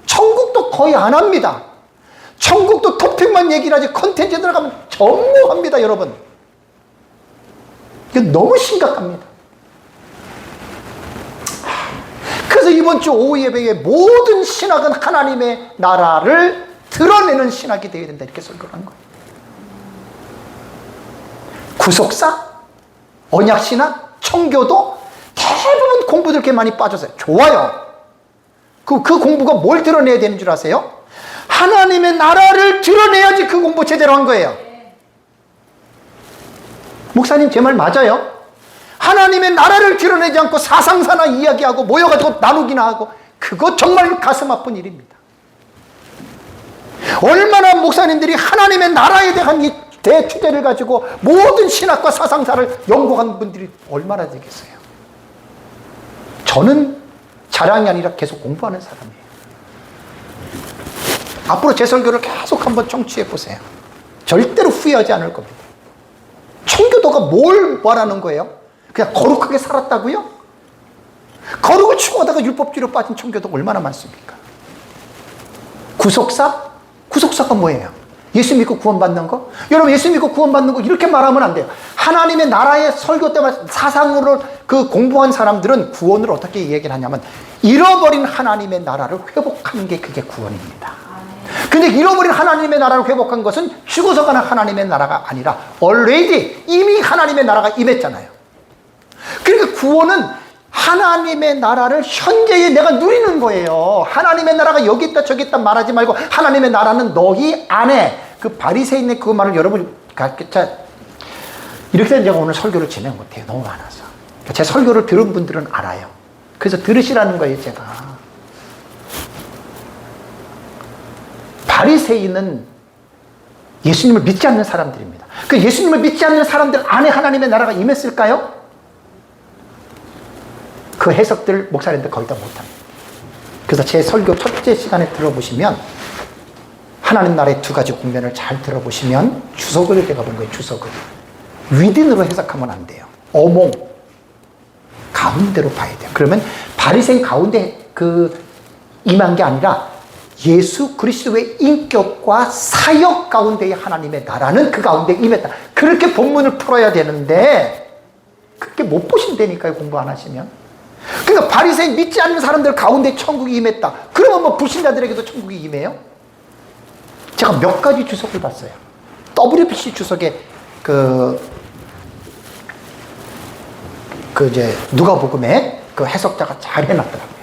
천국도 거의 안 합니다. 천국도 토픽만 얘기를 하지 컨텐츠에 들어가면 전무합니다, 여러분. 이게 너무 심각합니다. 그래서 이번 주 오후 예배의 모든 신학은 하나님의 나라를 드러내는 신학이 되어야 된다, 이렇게 설교를 한 거예요. 구속사, 언약신학, 청교도 대부분 공부들 이렇게 많이 빠졌어요. 좋아요. 그 공부가 뭘 드러내야 되는 줄 아세요? 하나님의 나라를 드러내야지 그 공부 제대로 한 거예요. 목사님 제 말 맞아요? 하나님의 나라를 드러내지 않고 사상사나 이야기하고 모여가지고 나누기나 하고 그거 정말 가슴 아픈 일입니다. 얼마나 목사님들이 하나님의 나라에 대한 이 대주제를 가지고 모든 신학과 사상사를 연구한 분들이 얼마나 되겠어요? 저는 자랑이 아니라 계속 공부하는 사람이에요. 앞으로 제 설교를 계속 한번 청취해 보세요. 절대로 후회하지 않을 겁니다. 청교도가 뭘 말하는 거예요? 그냥 거룩하게 살았다고요? 거룩을 추구하다가 율법주의로 빠진 청교도 얼마나 많습니까? 구속사? 구속사가 뭐예요? 예수 믿고 구원받는 거? 여러분, 예수 믿고 구원받는 거 이렇게 말하면 안 돼요. 하나님의 나라의 설교 때문에 사상으로 그 공부한 사람들은 구원을 어떻게 얘기를 하냐면 잃어버린 하나님의 나라를 회복하는 게 그게 구원입니다. 근데 잃어버린 하나님의 나라를 회복한 것은 죽어서 가는 하나님의 나라가 아니라 already 이미 하나님의 나라가 임했잖아요. 그러니까 구원은 하나님의 나라를 현재에 내가 누리는 거예요. 하나님의 나라가 여기 있다 저기 있다 말하지 말고 하나님의 나라는 너희 안에. 그 바리새인의 그 말을 여러분 이렇게 제가 오늘 설교를 진행 못해요. 너무 많아서. 제 설교를 들은 분들은 알아요. 그래서 들으시라는 거예요, 제가. 바리새인은 예수님을 믿지 않는 사람들입니다. 그 예수님을 믿지 않는 사람들 안에 하나님의 나라가 임했을까요? 그 해석들 목사님들 거의 다 못합니다. 그래서 제 설교 첫째 시간에 들어보시면 하나님 나라의 두 가지 국면을 잘 들어보시면 주석을 제가 본 거예요. 주석을 위딘으로 해석하면 안 돼요. 어몽 가운데로 봐야 돼요. 그러면 바리새인 가운데 임한 게 아니라 예수 그리스도의 인격과 사역 가운데의 하나님의 나라는 그 가운데 임했다. 그렇게 본문을 풀어야 되는데 그렇게 못 보신다니까요. 공부 안 하시면. 그러니까 바리새인 믿지 않는 사람들 가운데 천국이 임했다. 그러면 뭐 불신자들에게도 천국이 임해요? 제가 몇 가지 주석을 봤어요. WBC 주석에 이제 누가복음에 그 해석자가 잘 해놨더라고요.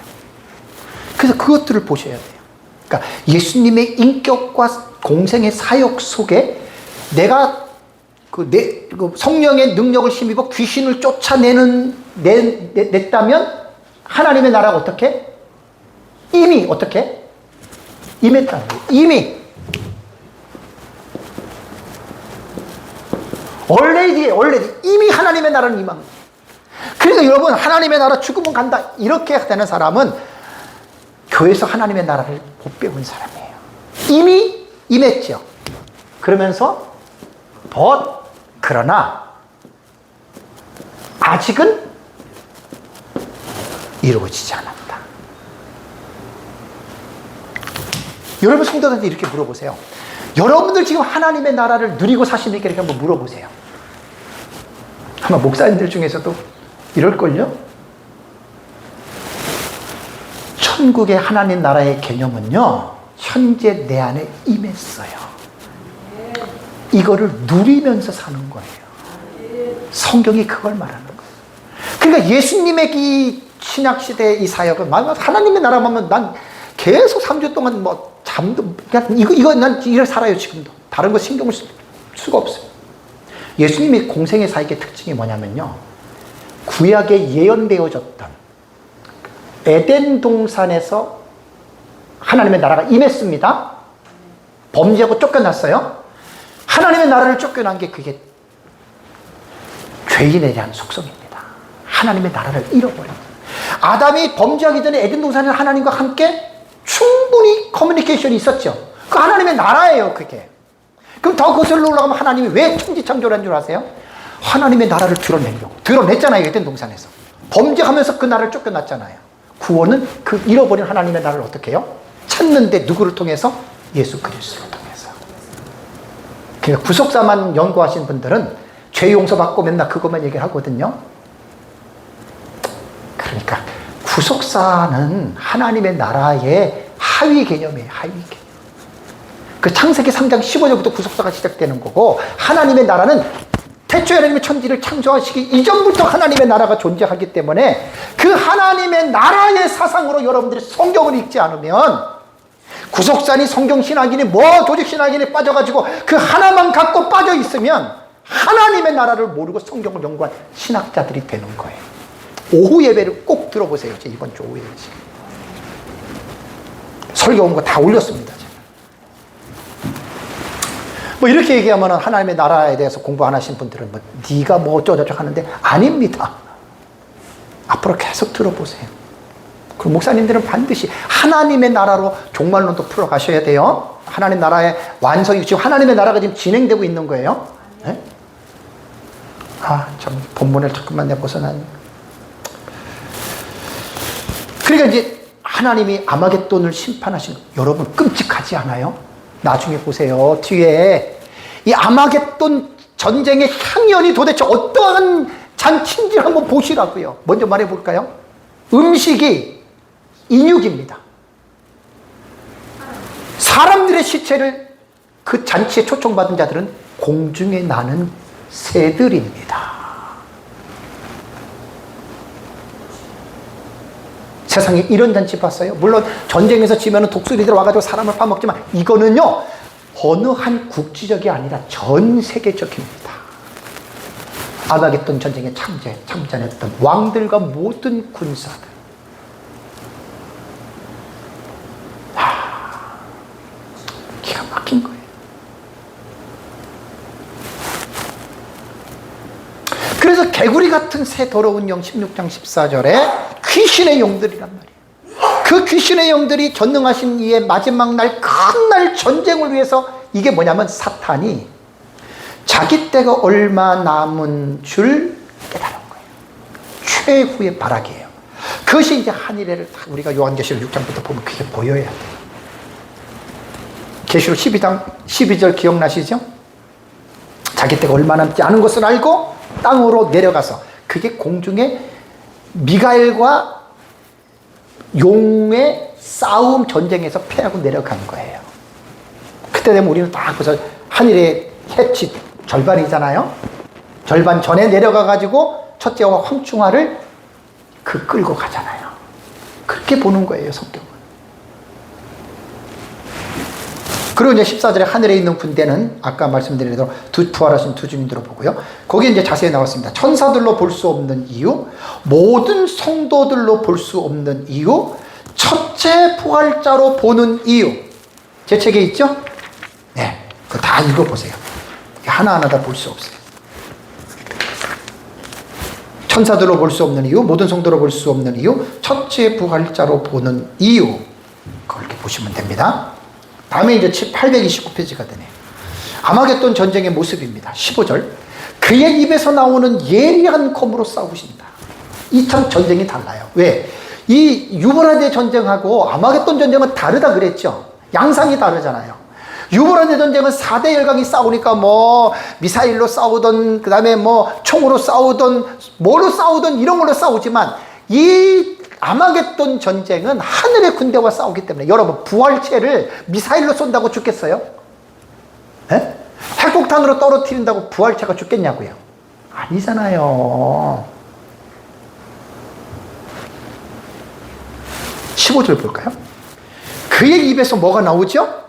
그래서 그것들을 보셔야 돼요. 그러니까 예수님의 인격과 공생의 사역 속에 내가 성령의 능력을 힘입어 귀신을 냈다면 하나님의 나라가 어떻게? 이미 어떻게? 임했다는 거예요. 이미 이미 하나님의 나라는 임한 거예요. 그러니까 여러분, 하나님의 나라 죽으면 간다 이렇게 되는 사람은 교회에서 하나님의 나라를 못 배운 사람이에요. 이미 임했죠. 그러면서 그러나 아직은 이루어지지 않았다. 여러분 성도들한테 이렇게 물어보세요. 여러분들 지금 하나님의 나라를 누리고 사십니까? 이렇게 한번 물어보세요. 아마 목사님들 중에서도 이럴걸요? 천국의 하나님 나라의 개념은요, 현재 내 안에 임했어요. 이거를 누리면서 사는 거예요. 성경이 그걸 말하는 거예요. 그러니까 예수님의 이 신약시대의 이 사역은, 하나님의 나라 하면 난 계속 3주 동안 뭐 잠도, 그냥 이거 난 이를 살아요, 지금도. 다른 거 신경을 쓸 수가 없어요. 예수님의 공생의 사역의 특징이 뭐냐면요, 구약에 예언되어졌던 에덴 동산에서 하나님의 나라가 임했습니다. 범죄하고 쫓겨났어요. 하나님의 나라를 쫓겨난 게 그게 죄인에 대한 속성입니다. 하나님의 나라를 잃어버린. 아담이 범죄하기 전에 에덴 동산에 하나님과 함께 충분히 커뮤니케이션이 있었죠. 그 하나님의 나라예요, 그게. 그럼 더 거슬러 올라가면 하나님이 왜 천지창조를 한 줄 아세요? 하나님의 나라를 드러내려고. 드러냈잖아요, 에덴 동산에서. 범죄하면서 그 나라를 쫓겨났잖아요. 구원은 그 잃어버린 하나님의 나라를 어떻게 해요? 찾는데 누구를 통해서? 예수 그리스도를 통해서. 그러니까 구속사만 연구하신 분들은 죄 용서받고 맨날 그것만 얘기를 하거든요. 그러니까 구속사는 하나님의 나라의 하위 개념이에요. 하위 개념. 그 창세기 3장 15절부터 구속사가 시작되는 거고, 하나님의 나라는 태초에 하나님의 천지를 창조하시기 이전부터 하나님의 나라가 존재하기 때문에 그 하나님의 나라의 사상으로 여러분들이 성경을 읽지 않으면, 구속사니 성경신학이니 뭐 조직신학이니 빠져가지고 그 하나만 갖고 빠져 있으면 하나님의 나라를 모르고 성경을 연구한 신학자들이 되는 거예요. 오후 예배를 꼭 들어보세요. 이번 주 오후 예배. 설교 온 거 다 올렸습니다. 뭐 이렇게 얘기하면 하나님의 나라에 대해서 공부 안 하신 분들은 뭐 네가 뭐 어쩌고저쩌고 하는데, 아닙니다. 앞으로 계속 들어보세요. 그리고 목사님들은 반드시 하나님의 나라로 종말론도 풀어가셔야 돼요. 하나님 나라의 완성이, 지금 하나님의 나라가 지금 진행되고 있는 거예요. 네? 참 본문을 잠깐만 내고서 난. 그러니까 이제 하나님이 아마겟돈을 심판하신 거, 여러분 끔찍하지 않아요? 나중에 보세요. 뒤에 이 아마겟돈 전쟁의 향연이 도대체 어떠한 잔치인지 한번 보시라고요. 먼저 말해볼까요? 음식이 인육입니다. 사람들의 시체를 그 잔치에 초청받은 자들은 공중에 나는 새들입니다. 세상에 이런 잔치 봤어요? 물론 전쟁에서 지면 독수리들 와가지고 사람을 파먹지만, 이거는요 어느 한 국지적이 아니라 전 세계적입니다. 아마겟돈 전쟁에 참전했던 왕들과 모든 군사들. 기가 막힌 거예요. 그래서 개구리 같은 새 더러운 영, 16장 14절에 귀신의 영들이란 말이에요. 그 귀신의 영들이 전능하신 이의 마지막 날, 큰 날 전쟁을 위해서, 이게 뭐냐면 사탄이 자기 때가 얼마 남은 줄 깨달은 거예요. 최후의 발악이에요. 그것이 이제 한일회를 우리가 요한계시록 6장부터 보면 그게 보여야 돼요. 계시록 12장 12절 기억나시죠? 자기 때가 얼마 남지 않은 것을 알고 땅으로 내려가서, 그게 공중에 미가엘과 용의 싸움 전쟁에서 패하고 내려간 거예요. 그때 되면 우리는 딱 그래서 하늘의 해치 절반이잖아요. 절반 전에 내려가 가지고 첫째와 황충하를 끌고 가잖아요. 그렇게 보는 거예요, 성경은. 그리고 이제 14절에 하늘에 있는 군대는 아까 말씀드린 대로 부활하신 두 주민들로 보고요. 거기에 이제 자세히 나왔습니다. 천사들로 볼 수 없는 이유, 모든 성도들로 볼 수 없는 이유, 첫째 부활자로 보는 이유. 제 책에 있죠? 네, 그거 다 읽어보세요. 하나하나 다 볼 수 없어요. 천사들로 볼 수 없는 이유, 모든 성도로 볼 수 없는 이유, 첫째 부활자로 보는 이유. 그렇게 보시면 됩니다. 다음에 이제 829페이지가 되네요. 아마겟돈 전쟁의 모습입니다. 15절. 그의 입에서 나오는 예리한 검으로 싸우신다. 이 참 전쟁이 달라요. 왜? 이 유브라데 전쟁하고 아마겟돈 전쟁은 다르다 그랬죠. 양상이 다르잖아요. 유브라데 전쟁은 4대 열강이 싸우니까 뭐 미사일로 싸우던, 그 다음에 뭐 총으로 싸우던, 뭐로 싸우던 이런 걸로 싸우지만, 이 아마겟돈 전쟁은 하늘의 군대와 싸우기 때문에, 여러분 부활체를 미사일로 쏜다고 죽겠어요? 에? 핵폭탄으로 떨어뜨린다고 부활체가 죽겠냐고요? 아니잖아요. 15절 볼까요? 그의 입에서 뭐가 나오죠?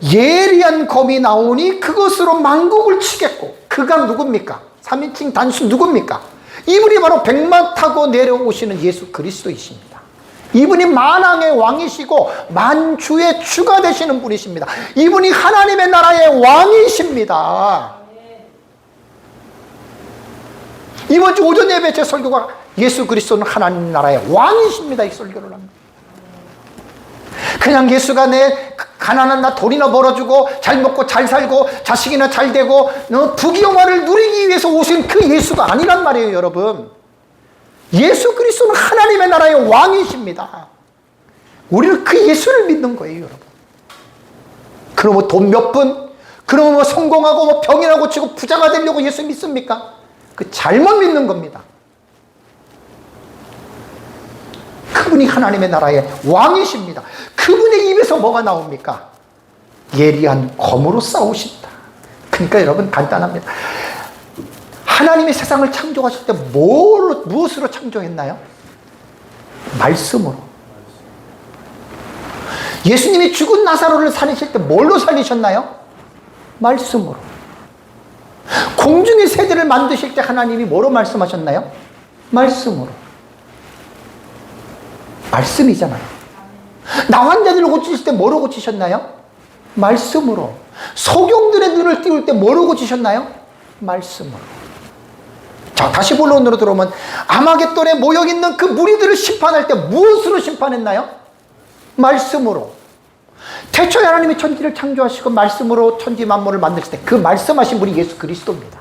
예리한 검이 나오니 그것으로 만국을 치겠고. 그가 누굽니까? 3인칭 단수 누굽니까? 이분이 바로 백마 타고 내려오시는 예수 그리스도이십니다. 이분이 만왕의 왕이시고 만주의 주가 되시는 분이십니다. 이분이 하나님의 나라의 왕이십니다. 이번 주 오전 예배 제 설교가 예수 그리스도는 하나님 나라의 왕이십니다. 이 설교를 합니다. 그냥 예수가 내 가난한 나 돈이나 벌어주고 잘 먹고 잘 살고 자식이나 잘 되고 부귀영화를 누리기 위해서 오신 그 예수가 아니란 말이에요, 여러분. 예수 그리스도는 하나님의 나라의 왕이십니다. 우리는 그 예수를 믿는 거예요, 여러분. 그럼 뭐 돈 몇 푼, 그럼 뭐 성공하고 뭐 병이나 고치고 부자가 되려고 예수 믿습니까? 그 잘못 믿는 겁니다. 그분이 하나님의 나라의 왕이십니다. 그분의 입에서 뭐가 나옵니까? 예리한 검으로 싸우신다. 그러니까 여러분 간단합니다. 하나님이 세상을 창조하실 때 무엇으로 창조했나요? 말씀으로. 예수님이 죽은 나사로를 살리실 때 뭘로 살리셨나요? 말씀으로. 공중의 새들을 만드실 때 하나님이 뭐로 말씀하셨나요? 말씀으로. 말씀이잖아요. 나 환자들을 고치실 때 뭐로 고치셨나요? 말씀으로. 소경들의 눈을 띄울 때 뭐로 고치셨나요? 말씀으로. 자, 다시 본론으로 들어오면 아마겟돈에 모여있는 그 무리들을 심판할 때 무엇으로 심판했나요? 말씀으로. 태초에 하나님이 천지를 창조하시고 말씀으로 천지 만물을 만드실 때 그 말씀하신 분이 예수 그리스도입니다.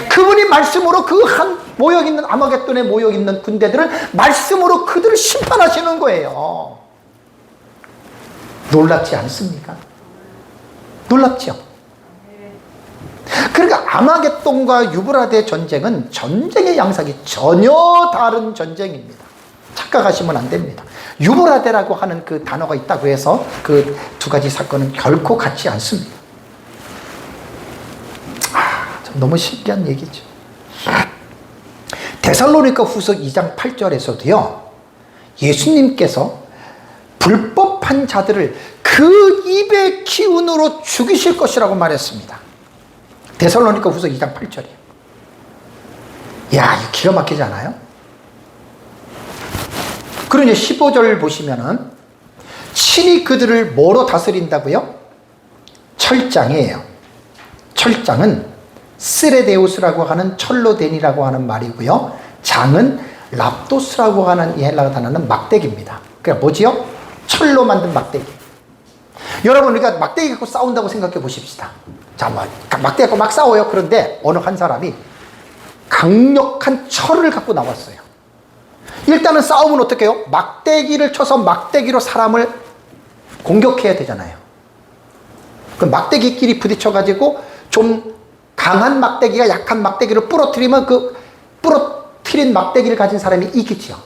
그분이 말씀으로 그 한 모여있는 아마겟돈에 모여있는 군대들을 말씀으로 그들을 심판하시는 거예요. 놀랍지 않습니까? 놀랍죠? 그러니까 아마겟돈과 유브라데 전쟁은 전쟁의 양상이 전혀 다른 전쟁입니다. 착각하시면 안 됩니다. 유브라데라고 하는 그 단어가 있다고 해서 그 두 가지 사건은 결코 같지 않습니다. 참 너무 신기한 얘기죠. 데살로니가 후서 2장 8절에서도요, 예수님께서 불법한 자들을 그 입의 기운으로 죽이실 것이라고 말했습니다. 데살로니가 후서 2장 8절이에요. 이야, 이거 기가 막히지 않아요? 그러니 15절 보시면은 친히 그들을 뭐로 다스린다고요? 철장이에요. 철장은 스레데우스라고 하는 철로 된이라고 하는 말이고요. 장은 랍도스라고 하는 헬라어 단어는 막대기입니다. 그러니까 뭐지요? 철로 만든 막대기. 여러분, 우리가 막대기 갖고 싸운다고 생각해 보십시다. 자, 막대기 갖고 막 싸워요. 그런데 어느 한 사람이 강력한 철을 갖고 나왔어요. 일단은 싸움은 어떻게 해요? 막대기를 쳐서 막대기로 사람을 공격해야 되잖아요. 그 막대기끼리 부딪혀가지고 좀 강한 막대기가 약한 막대기를 부러뜨리면 그 부러뜨린 막대기를 가진 사람이 이기죠.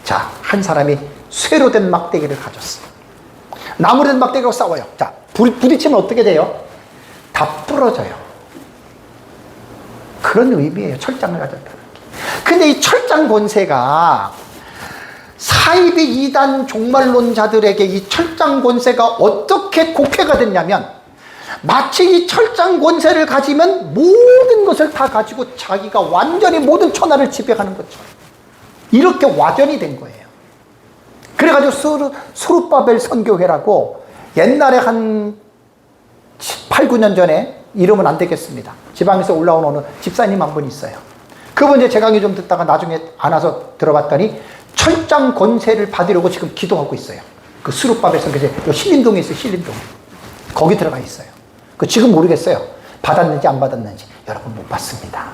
자, 한 사람이 쇠로 된 막대기를 가졌어. 나무로 된 막대기로 싸워요. 자, 부딪히면 어떻게 돼요? 다 부러져요. 그런 의미예요. 철장을 가졌다는 게. 근데 이 철장 권세가 사이비 이단 종말론자들에게 이 철장 권세가 어떻게 곡해가 됐냐면, 마치 이 철장 권세를 가지면 모든 것을 다 가지고 자기가 완전히 모든 천하를 지배하는 것처럼 이렇게 와전이 된 거예요. 그래가지고 수르바벨 선교회라고 옛날에 한 8, 9년 전에, 이러면 안 되겠습니다, 지방에서 올라온 어느 집사님 한 분 있어요. 그분 이제 제 강의 좀 듣다가 나중에 안 와서 들어봤더니 철장 권세를 받으려고 지금 기도하고 있어요. 그 수르바벨 선교회, 신림동에 있어요. 신림동. 거기 들어가 있어요. 그 지금 모르겠어요. 받았는지 안 받았는지. 여러분, 못 받습니다.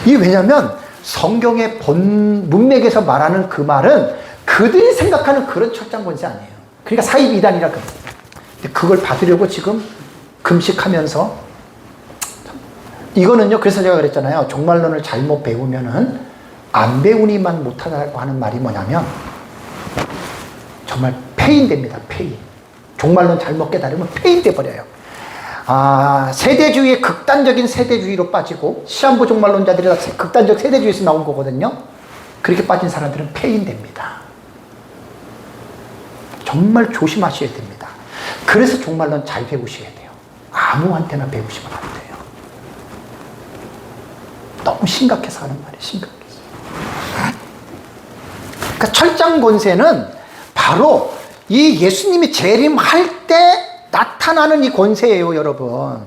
이게 왜냐면 성경의 본 문맥에서 말하는 그 말은 그들이 생각하는 그런 철장 권세 아니에요. 그러니까 사이비 이단이라 그래요. 그걸 받으려고 지금 금식하면서, 이거는요, 그래서 제가 그랬잖아요. 종말론을 잘못 배우면은 안 배우니만 못하다고 하는 말이 뭐냐면 정말 폐인됩니다. 폐인. 종말론 잘못 깨달으면 폐인돼 버려요. 세대주의의 극단적인 세대주의로 빠지고, 시한부 종말론자들이 다 극단적 세대주의에서 나온 거거든요. 그렇게 빠진 사람들은 폐인됩니다. 정말 조심하셔야 됩니다. 그래서 종말론 잘 배우셔야 돼요. 아무한테나 배우시면 안 돼요. 너무 심각해서 하는 말이에요. 심각해서. 그러니까 철장 권세는 바로 이 예수님이 재림할 때 나타나는 이 권세예요, 여러분.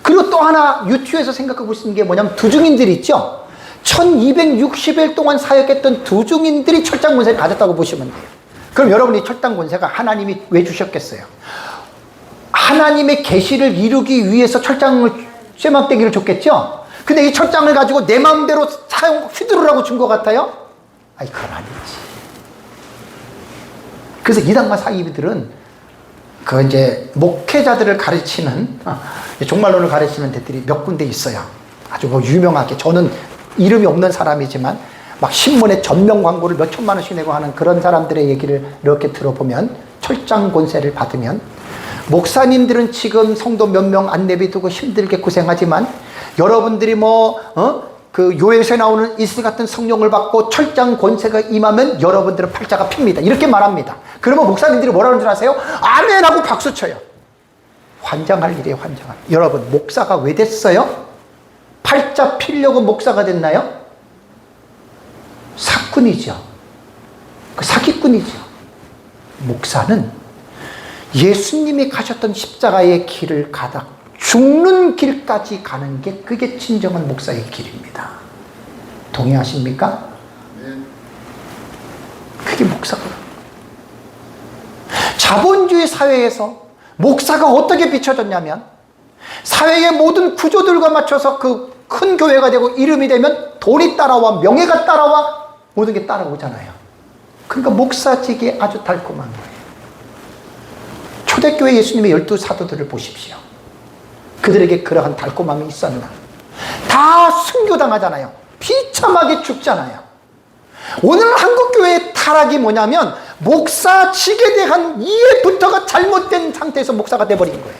그리고 또 하나 유추해서 생각해 보시는 게 뭐냐면 두중인들 있죠? 1260일 동안 사역했던 두중인들이 철장 권세를 가졌다고 보시면 돼요. 그럼 여러분이 철장 권세가 하나님이 왜 주셨겠어요? 하나님의 계시를 이루기 위해서 철장을 쇠막대기를 줬겠죠? 근데 이 철장을 가지고 내 마음대로 휘두르라고 준 것 같아요? 아니, 그건 아니지. 그래서 이단과 사이비들은 그 이제 목회자들을 가르치는 종말론을 가르치는 데들이 몇 군데 있어요. 아주 뭐 유명하게. 저는 이름이 없는 사람이지만 막 신문에 전면 광고를 몇 천만 원씩 내고 하는 그런 사람들의 얘기를 이렇게 들어보면, 철장 권세를 받으면 목사님들은 지금 성도 몇 명 안 내비두고 힘들게 고생하지만 여러분들이 그 요엘서에 나오는 이스 같은 성령을 받고 철장 권세가 임하면 여러분들은 팔자가 핍니다. 이렇게 말합니다. 그러면 목사님들이 뭐라는 줄 아세요? 아멘 하고 박수 쳐요. 환장할 일이에요, 환장할 일. 여러분, 목사가 왜 됐어요? 팔자 피려고 목사가 됐나요? 사꾼이죠. 그 사기꾼이죠. 목사는 예수님이 가셨던 십자가의 길을 가다 죽는 길까지 가는 게, 그게 진정한 목사의 길입니다. 동의하십니까? 그게 목사가. 자본주의 사회에서 목사가 어떻게 비춰졌냐면, 사회의 모든 구조들과 맞춰서 그 큰 교회가 되고 이름이 되면 돈이 따라와, 명예가 따라와, 모든 게 따라오잖아요. 그러니까 목사직이 아주 달콤한 거예요. 초대교회 예수님의 12사도들을 보십시오. 그들에게 그러한 달콤함이 있었나? 다 순교당하잖아요. 비참하게 죽잖아요. 오늘 한국교회의 타락이 뭐냐면, 목사직에 대한 이해부터가 잘못된 상태에서 목사가 돼버린 거예요.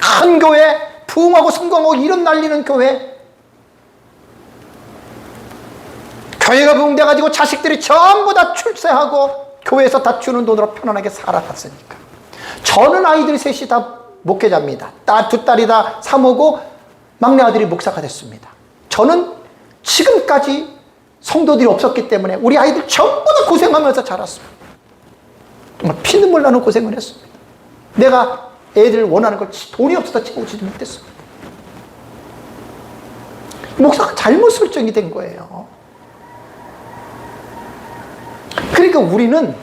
큰 교회, 부흥하고 성공하고 이름 날리는 교회, 교회가 부흥돼가지고 자식들이 전부 다 출세하고 교회에서 다 주는 돈으로 편안하게 살아갔으니까. 저는 아이들 셋이 다 목회자입니다. 두 딸이 다 사모고 막내 아들이 목사가 됐습니다. 저는 지금까지 성도들이 없었기 때문에 우리 아이들 전부 다 고생하면서 자랐습니다. 정말 피눈물 나는 고생을 했습니다. 내가 애들 원하는 걸 돈이 없어서 채우지도 못했습니다. 목사가 잘못 설정이 된 거예요. 그러니까 우리는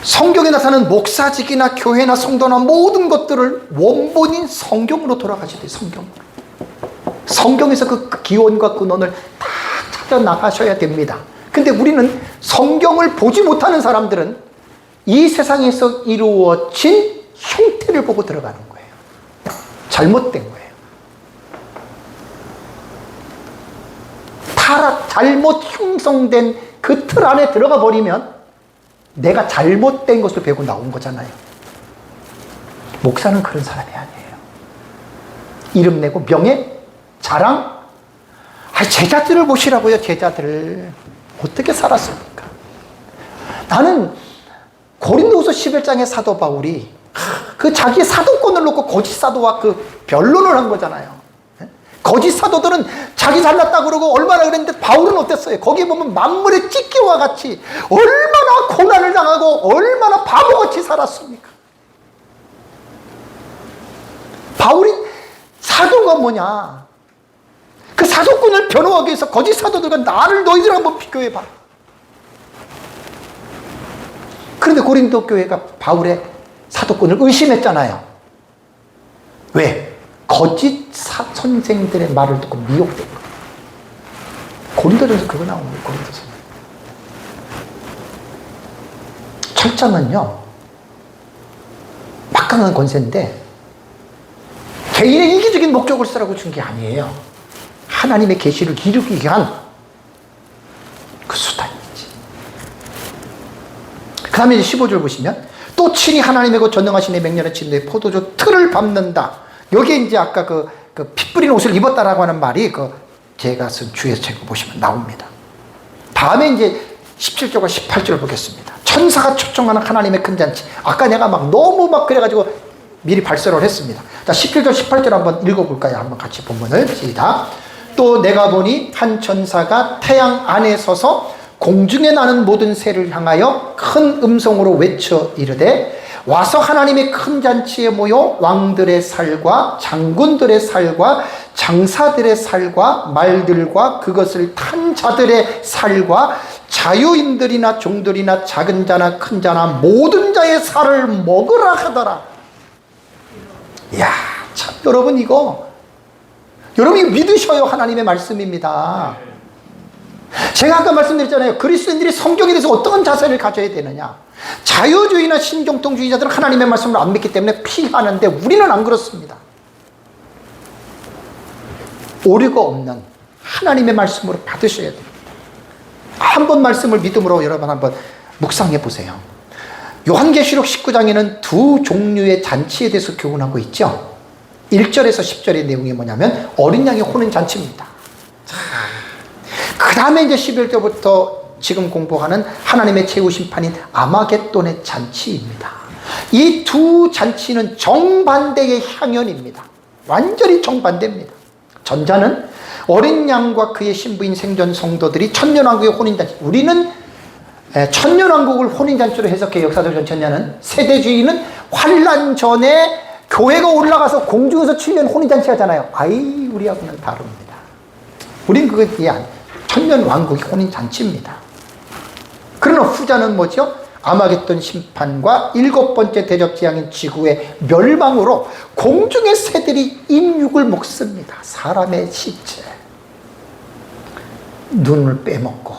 성경에 나타나는 목사직이나 교회나 성도나 모든 것들을 원본인 성경으로 돌아가셔야 돼요. 성경에서 그 기원과 근원을 다 찾아 나가셔야 됩니다. 근데 우리는 성경을 보지 못하는 사람들은 이 세상에서 이루어진 형태를 보고 들어가는 거예요. 잘못된 거예요. 잘못 형성된 그 틀 안에 들어가 버리면 내가 잘못된 것을 배우고 나온 거잖아요. 목사는 그런 사람이 아니에요. 이름 내고 명예, 자랑. 제자들을 보시라고요. 제자들을 어떻게 살았습니까? 나는 고린도후서 11장의 사도 바울이 그 자기의 사도권을 놓고 거짓 사도와 그 변론을 한 거잖아요. 거짓 사도들은 자기 잘났다 그러고 얼마나 그랬는데, 바울은 어땠어요? 거기에 보면 만물의 찢기와 같이 얼마나 고난을 당하고 얼마나 바보같이 살았습니까? 바울이 사도가 뭐냐? 그 사도권을 변호하기 위해서 거짓 사도들과 나를 너희들 한번 비교해봐. 그런데 고린도 교회가 바울의 사도권을 의심했잖아요. 왜? 거짓 선생들의 말을 듣고 미혹된 거예요. 고린도전서 그거 나오는 거예요. 고린도전서. 철장은요, 막강한 권세인데 개인의 이기적인 목적을 쓰라고 준 게 아니에요. 하나님의 계시를 이루기 위한 그 수단이지. 그 다음에 이제 15절 보시면, 또 친히 하나님의 그 전능하신 의 맹렬한 진노의 포도주 틀을 밟는다. 여기에 이제 아까 그 피 뿌린 옷을 입었다라고 하는 말이 제가 쓴 주의 책을 보시면 나옵니다. 다음에 이제 17절과 18절을 보겠습니다. 천사가 초청하는 하나님의 큰 잔치. 아까 내가 너무 그래가지고 미리 발설을 했습니다. 자, 17절 18절 한번 읽어볼까요? 한번 같이 본문을 시작. 또 내가 보니 한 천사가 태양 안에 서서 공중에 나는 모든 새를 향하여 큰 음성으로 외쳐 이르되 와서 하나님의 큰 잔치에 모여 왕들의 살과 장군들의 살과 장사들의 살과 말들과 그것을 탄 자들의 살과 자유인들이나 종들이나 작은 자나 큰 자나 모든 자의 살을 먹으라 하더라. 이야, 참 여러분 이거 믿으셔요. 하나님의 말씀입니다. 제가 아까 말씀드렸잖아요. 그리스도인들이 성경에 대해서 어떤 자세를 가져야 되느냐. 자유주의나 신정통주의자들은 하나님의 말씀을 안 믿기 때문에 피하는데 우리는 안 그렇습니다. 오류가 없는 하나님의 말씀으로 받으셔야 됩니다. 한 번 말씀을 믿음으로 여러분 한번 묵상해 보세요. 요한계시록 19장에는 두 종류의 잔치에 대해서 교훈하고 있죠. 1절에서 10절의 내용이 뭐냐면 어린 양의 혼인 잔치입니다. 그 다음에 이제 11절부터 지금 공부하는 하나님의 최후 심판인 아마겟돈의 잔치입니다. 이 두 잔치는 정반대의 향연입니다. 완전히 정반대입니다. 전자는 어린 양과 그의 신부인 생전 성도들이 천년왕국의 혼인잔치. 우리는 천년왕국을 혼인잔치로 해석해. 역사적 전천년은. 세대주의는 환란 전에 교회가 올라가서 공중에서 7년 혼인잔치 하잖아요. 아이, 우리하고는 다릅니다. 우린 그게 천년왕국의 혼인잔치입니다. 그러나 후자는 뭐죠? 아마겟돈 심판과 7번째 대접재앙인 지구의 멸망으로 공중의 새들이 인육을 먹습니다. 사람의 시체, 눈을 빼먹고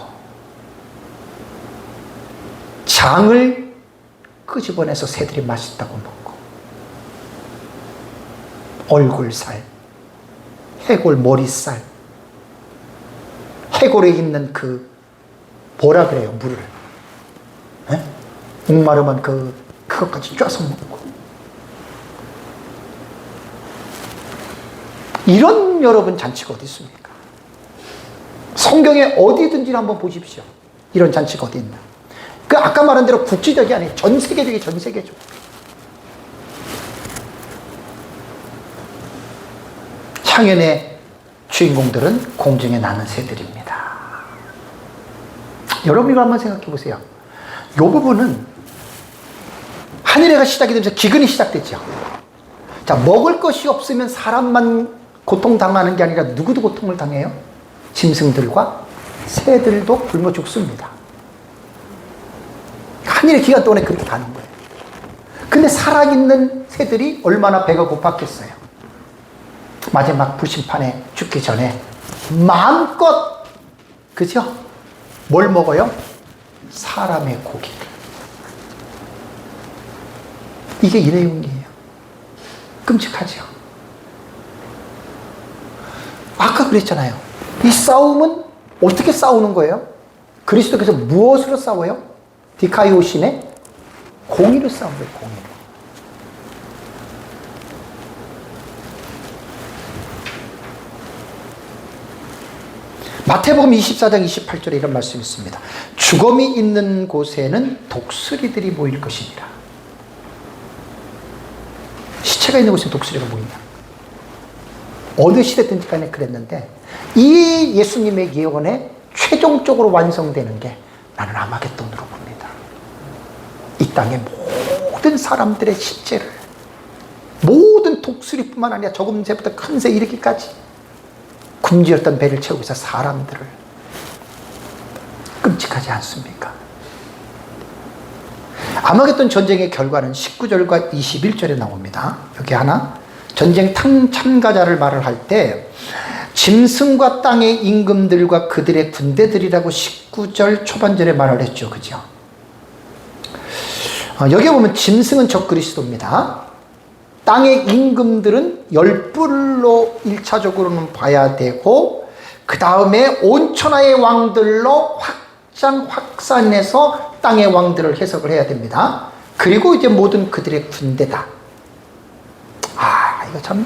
장을 끄집어내서 새들이 맛있다고 먹고 얼굴살, 해골 머리살, 해골에 있는 뭐라 그래요, 물을. 목마르면 그것까지 쪄서 먹고. 이런 여러분 잔치가 어디 있습니까? 성경에 어디든지 한번 보십시오. 이런 잔치가 어디 있나. 아까 말한 대로 국지적이 아니에요. 전 세계적이 전 세계적. 창현의 주인공들은 공중에 나는 새들입니다. 여러분 이거 한번 생각해 보세요. 이 부분은 하늘해가 시작이 되면서 기근이 시작됐죠. 자, 먹을 것이 없으면 사람만 고통당하는 게 아니라 누구도 고통을 당해요? 짐승들과 새들도 굶어 죽습니다. 하늘의 기간 동안에 그렇게 가는 거예요. 근데 살아있는 새들이 얼마나 배가 고팠겠어요. 마지막 불심판에 죽기 전에 마음껏, 그죠? 뭘 먹어요? 사람의 고기를. 이게 이 내용이에요. 끔찍하죠. 아까 그랬잖아요. 이 싸움은 어떻게 싸우는 거예요? 그리스도께서 무엇으로 싸워요? 디카이오신의 공의로 싸운 거예요. 공의로. 마태복음 24장 28절에 이런 말씀이 있습니다. 죽음이 있는 곳에는 독수리들이 모일 것이니라. 시체가 있는 곳에 독수리가 모이냐. 어느 시대든지 간에 그랬는데 이 예수님의 예언에 최종적으로 완성되는 게 나는 아마겟돈으로 봅니다. 이 땅의 모든 사람들의 시체를, 모든 독수리뿐만 아니라 적은 새부터 큰 새 이르기까지 굶주렸던 배를 채우고 있어 사람들을. 끔찍하지 않습니까? 아마겟돈 전쟁의 결과는 19절과 21절에 나옵니다. 여기 하나, 전쟁 참가자를 말을 할 때 짐승과 땅의 임금들과 그들의 군대들이라고 19절 초반절에 말을 했죠. 그죠? 여기 보면 짐승은 적그리스도입니다. 땅의 임금들은 열불로 1차적으로는 봐야 되고, 그 다음에 온천하의 왕들로 확산해서 땅의 왕들을 해석을 해야 됩니다. 그리고 이제 모든 그들의 군대다. 이거 참,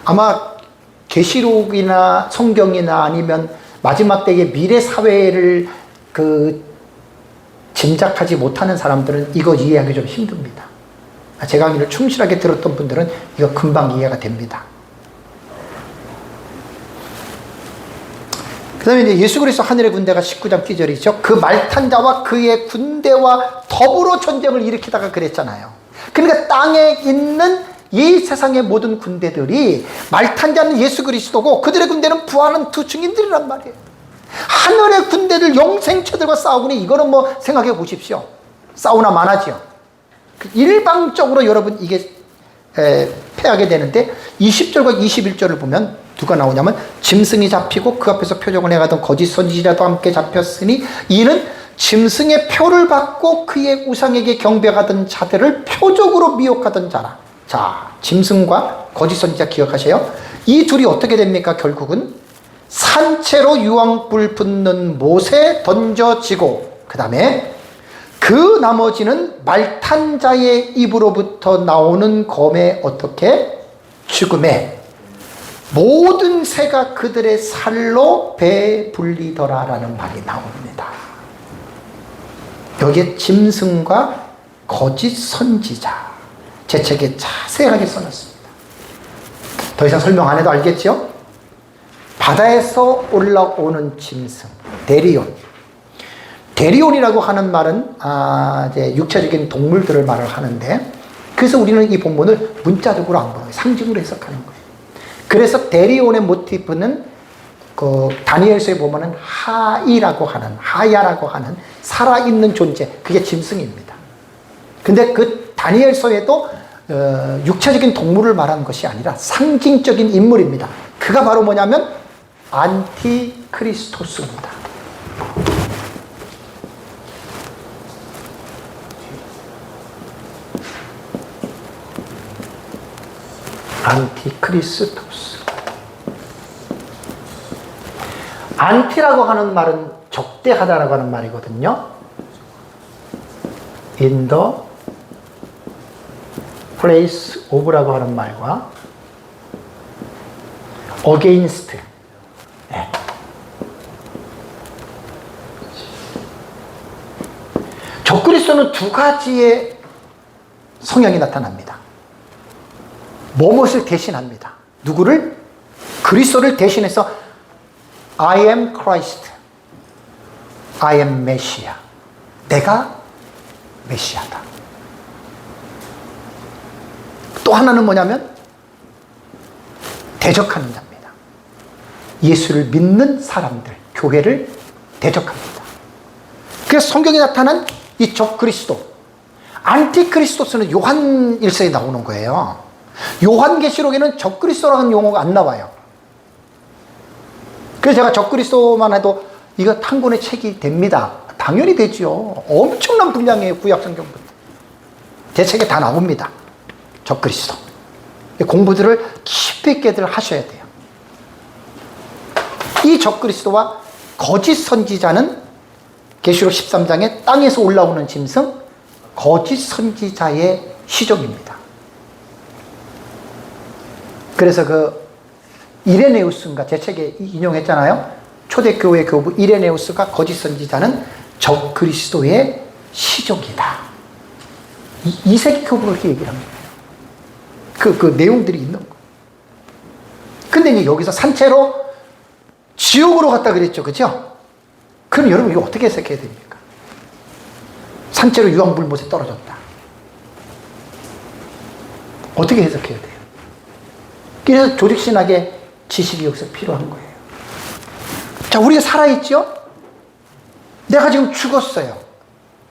아마 계시록이나 성경이나 아니면 마지막 때의 미래 사회를 짐작하지 못하는 사람들은 이거 이해하기 좀 힘듭니다. 제 강의를 충실하게 들었던 분들은 이거 금방 이해가 됩니다. 그 다음에 이제 예수 그리스도 하늘의 군대가 19장 기절이죠. 그 말탄 자와 그의 군대와 더불어 전쟁을 일으키다가 그랬잖아요. 그러니까 땅에 있는 이 세상의 모든 군대들이 말탄 자는 예수 그리스도고 그들의 군대는 부활한 두 증인들이란 말이에요. 하늘의 군대들 영생체들과 싸우니 이거는 뭐 생각해 보십시오. 싸우나 마나지요. 일방적으로 여러분 이게 패하게 되는데 20절과 21절을 보면 누가 나오냐면 짐승이 잡히고 그 앞에서 표적을 행하던 거짓 선지자도 함께 잡혔으니 이는 짐승의 표를 받고 그의 우상에게 경배하던 자들을 표적으로 미혹하던 자라. 자, 짐승과 거짓 선지자 기억하세요. 이 둘이 어떻게 됩니까? 결국은 산채로 유황불 붙는 못에 던져지고 그 다음에 그 나머지는 말탄 자의 입으로부터 나오는 검에 어떻게? 죽음에 모든 새가 그들의 살로 배불리더라 라는 말이 나옵니다. 여기에 짐승과 거짓 선지자 제 책에 자세하게 써놨습니다. 더 이상 설명 안 해도 알겠죠? 바다에서 올라오는 짐승 데리온. 데리온이라고 하는 말은 이제 육체적인 동물들을 말을 하는데 그래서 우리는 이 본문을 문자적으로 안 보여요. 상징으로 해석하는 거예요. 그래서 데리온의 모티프는 그 다니엘서에 보면은 하이라고 하는 하야라고 하는 살아있는 존재 그게 짐승입니다. 근데 그 다니엘서에도 육체적인 동물을 말하는 것이 아니라 상징적인 인물입니다. 그가 바로 뭐냐면 안티크리스토스입니다. 안티크리스토스. 안티라고 하는 말은 적대하다라고 하는 말이거든요. in the place of라고 하는 말과 against. 네. 적그리스도는 두 가지의 성향이 나타납니다. 무엇을 대신합니다. 누구를? 그리스도를 대신해서 I am Christ. I am 메시아. 내가 메시아다. 또 하나는 뭐냐면 대적하는 자입니다. 예수를 믿는 사람들, 교회를 대적합니다. 그래서 성경에 나타난 이 적그리스도, 안티크리스토스는 요한 1서에 나오는 거예요. 요한계시록에는 적그리스도라는 용어가 안 나와요. 그래서 제가 적그리스도만 해도 이거 한 권의 책이 됩니다. 당연히 되죠. 엄청난 분량이에요. 구약성경부터. 제 책에 다 나옵니다. 적그리스도. 공부들을 깊이 있게들 하셔야 돼요. 이 적그리스도와 거짓 선지자는 계시록 13장에 땅에서 올라오는 짐승, 거짓 선지자의 시종입니다. 그래서 그 이레네우스인가 제 책에 인용했잖아요. 초대교회 교부 이레네우스가 거짓 선지자는 적그리스도의 시종이다. 2세기 교부가 그렇게 얘기를 합니다. 그 내용들이 있는 거. 근데 이제 여기서 산채로 지옥으로 갔다 그랬죠. 그죠? 그럼 여러분 이거 어떻게 해석해야 됩니까? 산채로 유황불못에 떨어졌다. 어떻게 해석해야 돼요? 그래서 조직신학의 지식이 여기서 필요한 거예요. 자, 우리가 살아있죠? 내가 지금 죽었어요.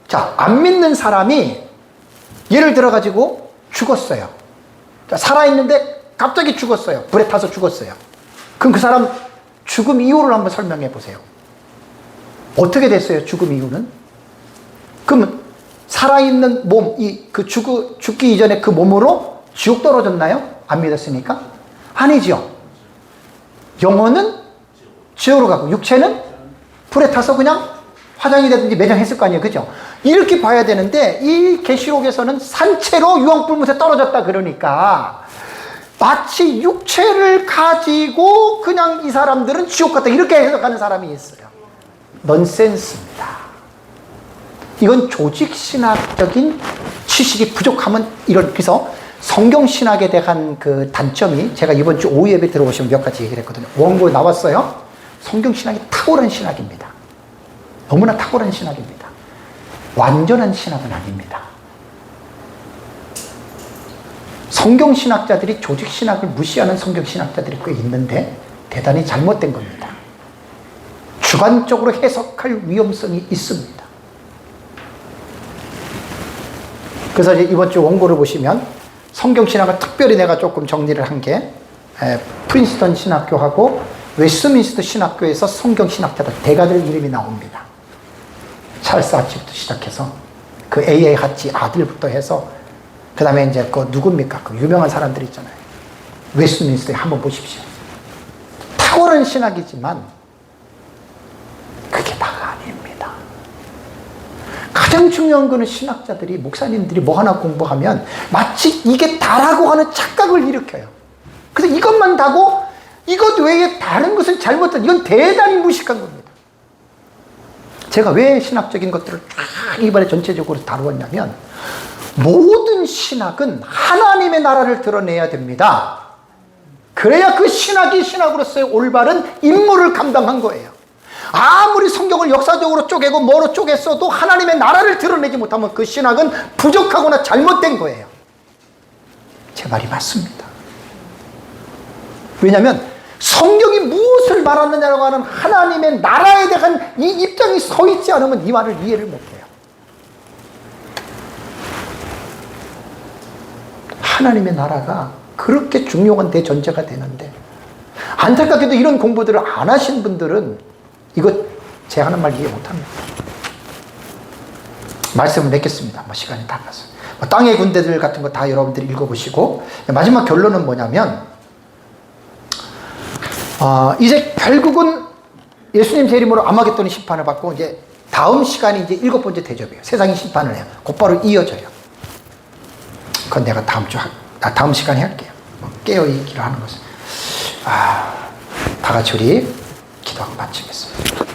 자, 안 믿는 사람이 예를 들어가지고 죽었어요. 자, 살아있는데 갑자기 죽었어요. 불에 타서 죽었어요. 그럼 그 사람 죽음 이유를 한번 설명해 보세요. 어떻게 됐어요? 죽음 이유는? 그러면 살아있는 몸, 죽기 이전에 그 몸으로 지옥 떨어졌나요? 안 믿었으니까? 아니죠. 영혼은 지옥으로 가고 육체는 불에 타서 그냥 화장이 되든지 매장했을 거 아니에요. 그죠? 이렇게 봐야 되는데 이 계시록에서는 산채로 유황불못에 떨어졌다 그러니까 마치 육체를 가지고 그냥 이 사람들은 지옥 갔다 이렇게 해석하는 사람이 있어요. 넌센스입니다. 이건 조직신학적인 지식이 부족하면 그래서 성경신학에 대한 그 단점이 제가 이번 주 오후 예배 들어오시면 몇 가지 얘기를 했거든요. 원고에 나왔어요. 성경신학이 탁월한 신학입니다. 너무나 탁월한 신학입니다. 완전한 신학은 아닙니다. 성경신학자들이 조직신학을 무시하는 성경신학자들이 꽤 있는데 대단히 잘못된 겁니다. 주관적으로 해석할 위험성이 있습니다. 그래서 이번 주 원고를 보시면 성경신학을 특별히 내가 조금 정리를 한 게 프린스턴 신학교하고 웨스트민스터 신학교에서 성경신학자들 대가들 이름이 나옵니다. 찰스 하치부터 시작해서 그 A.A. 하치 아들부터 해서 그 다음에 이제 그 누굽니까? 그 유명한 사람들 있잖아요. 웨스트민스터에 한번 보십시오. 탁월한 신학이지만 그게 다가 아닙니다. 가장 중요한 거는 신학자들이, 목사님들이 뭐 하나 공부하면 마치 이게 다라고 하는 착각을 일으켜요. 그래서 이것만 다고 이것 외에 다른 것은 잘못한, 이건 대단히 무식한 겁니다. 제가 왜 신학적인 것들을 쫙 이번에 전체적으로 다루었냐면 모든 신학은 하나님의 나라를 드러내야 됩니다. 그래야 그 신학이 신학으로서의 올바른 임무를 감당한 거예요. 아무리 성경을 역사적으로 쪼개고 뭐로 쪼갰어도 하나님의 나라를 드러내지 못하면 그 신학은 부족하거나 잘못된 거예요. 제 말이 맞습니다. 왜냐하면 성경이 무엇을 말하느냐고 하는 하나님의 나라에 대한 이 입장이 서 있지 않으면 이 말을 이해를 못해요. 하나님의 나라가 그렇게 중요한 대전제가 되는데 안타깝게도 이런 공부들을 안 하신 분들은 이거 제가 하는 말 이해 못합니다. 말씀을 맺겠습니다. 시간이 다 갔어요. 땅의 군대들 같은 거 다 여러분들이 읽어보시고 마지막 결론은 뭐냐면 이제 결국은 예수님 재림으로 아마겟돈의 심판을 받고 이제 다음 시간이 이제 7번째 대접이에요. 세상이 심판을 해요. 곧바로 이어져요. 그건 내가 다음 시간에 할게요. 깨어있기로 하는 것은. 다 같이 우리 기도하고 마치겠습니다.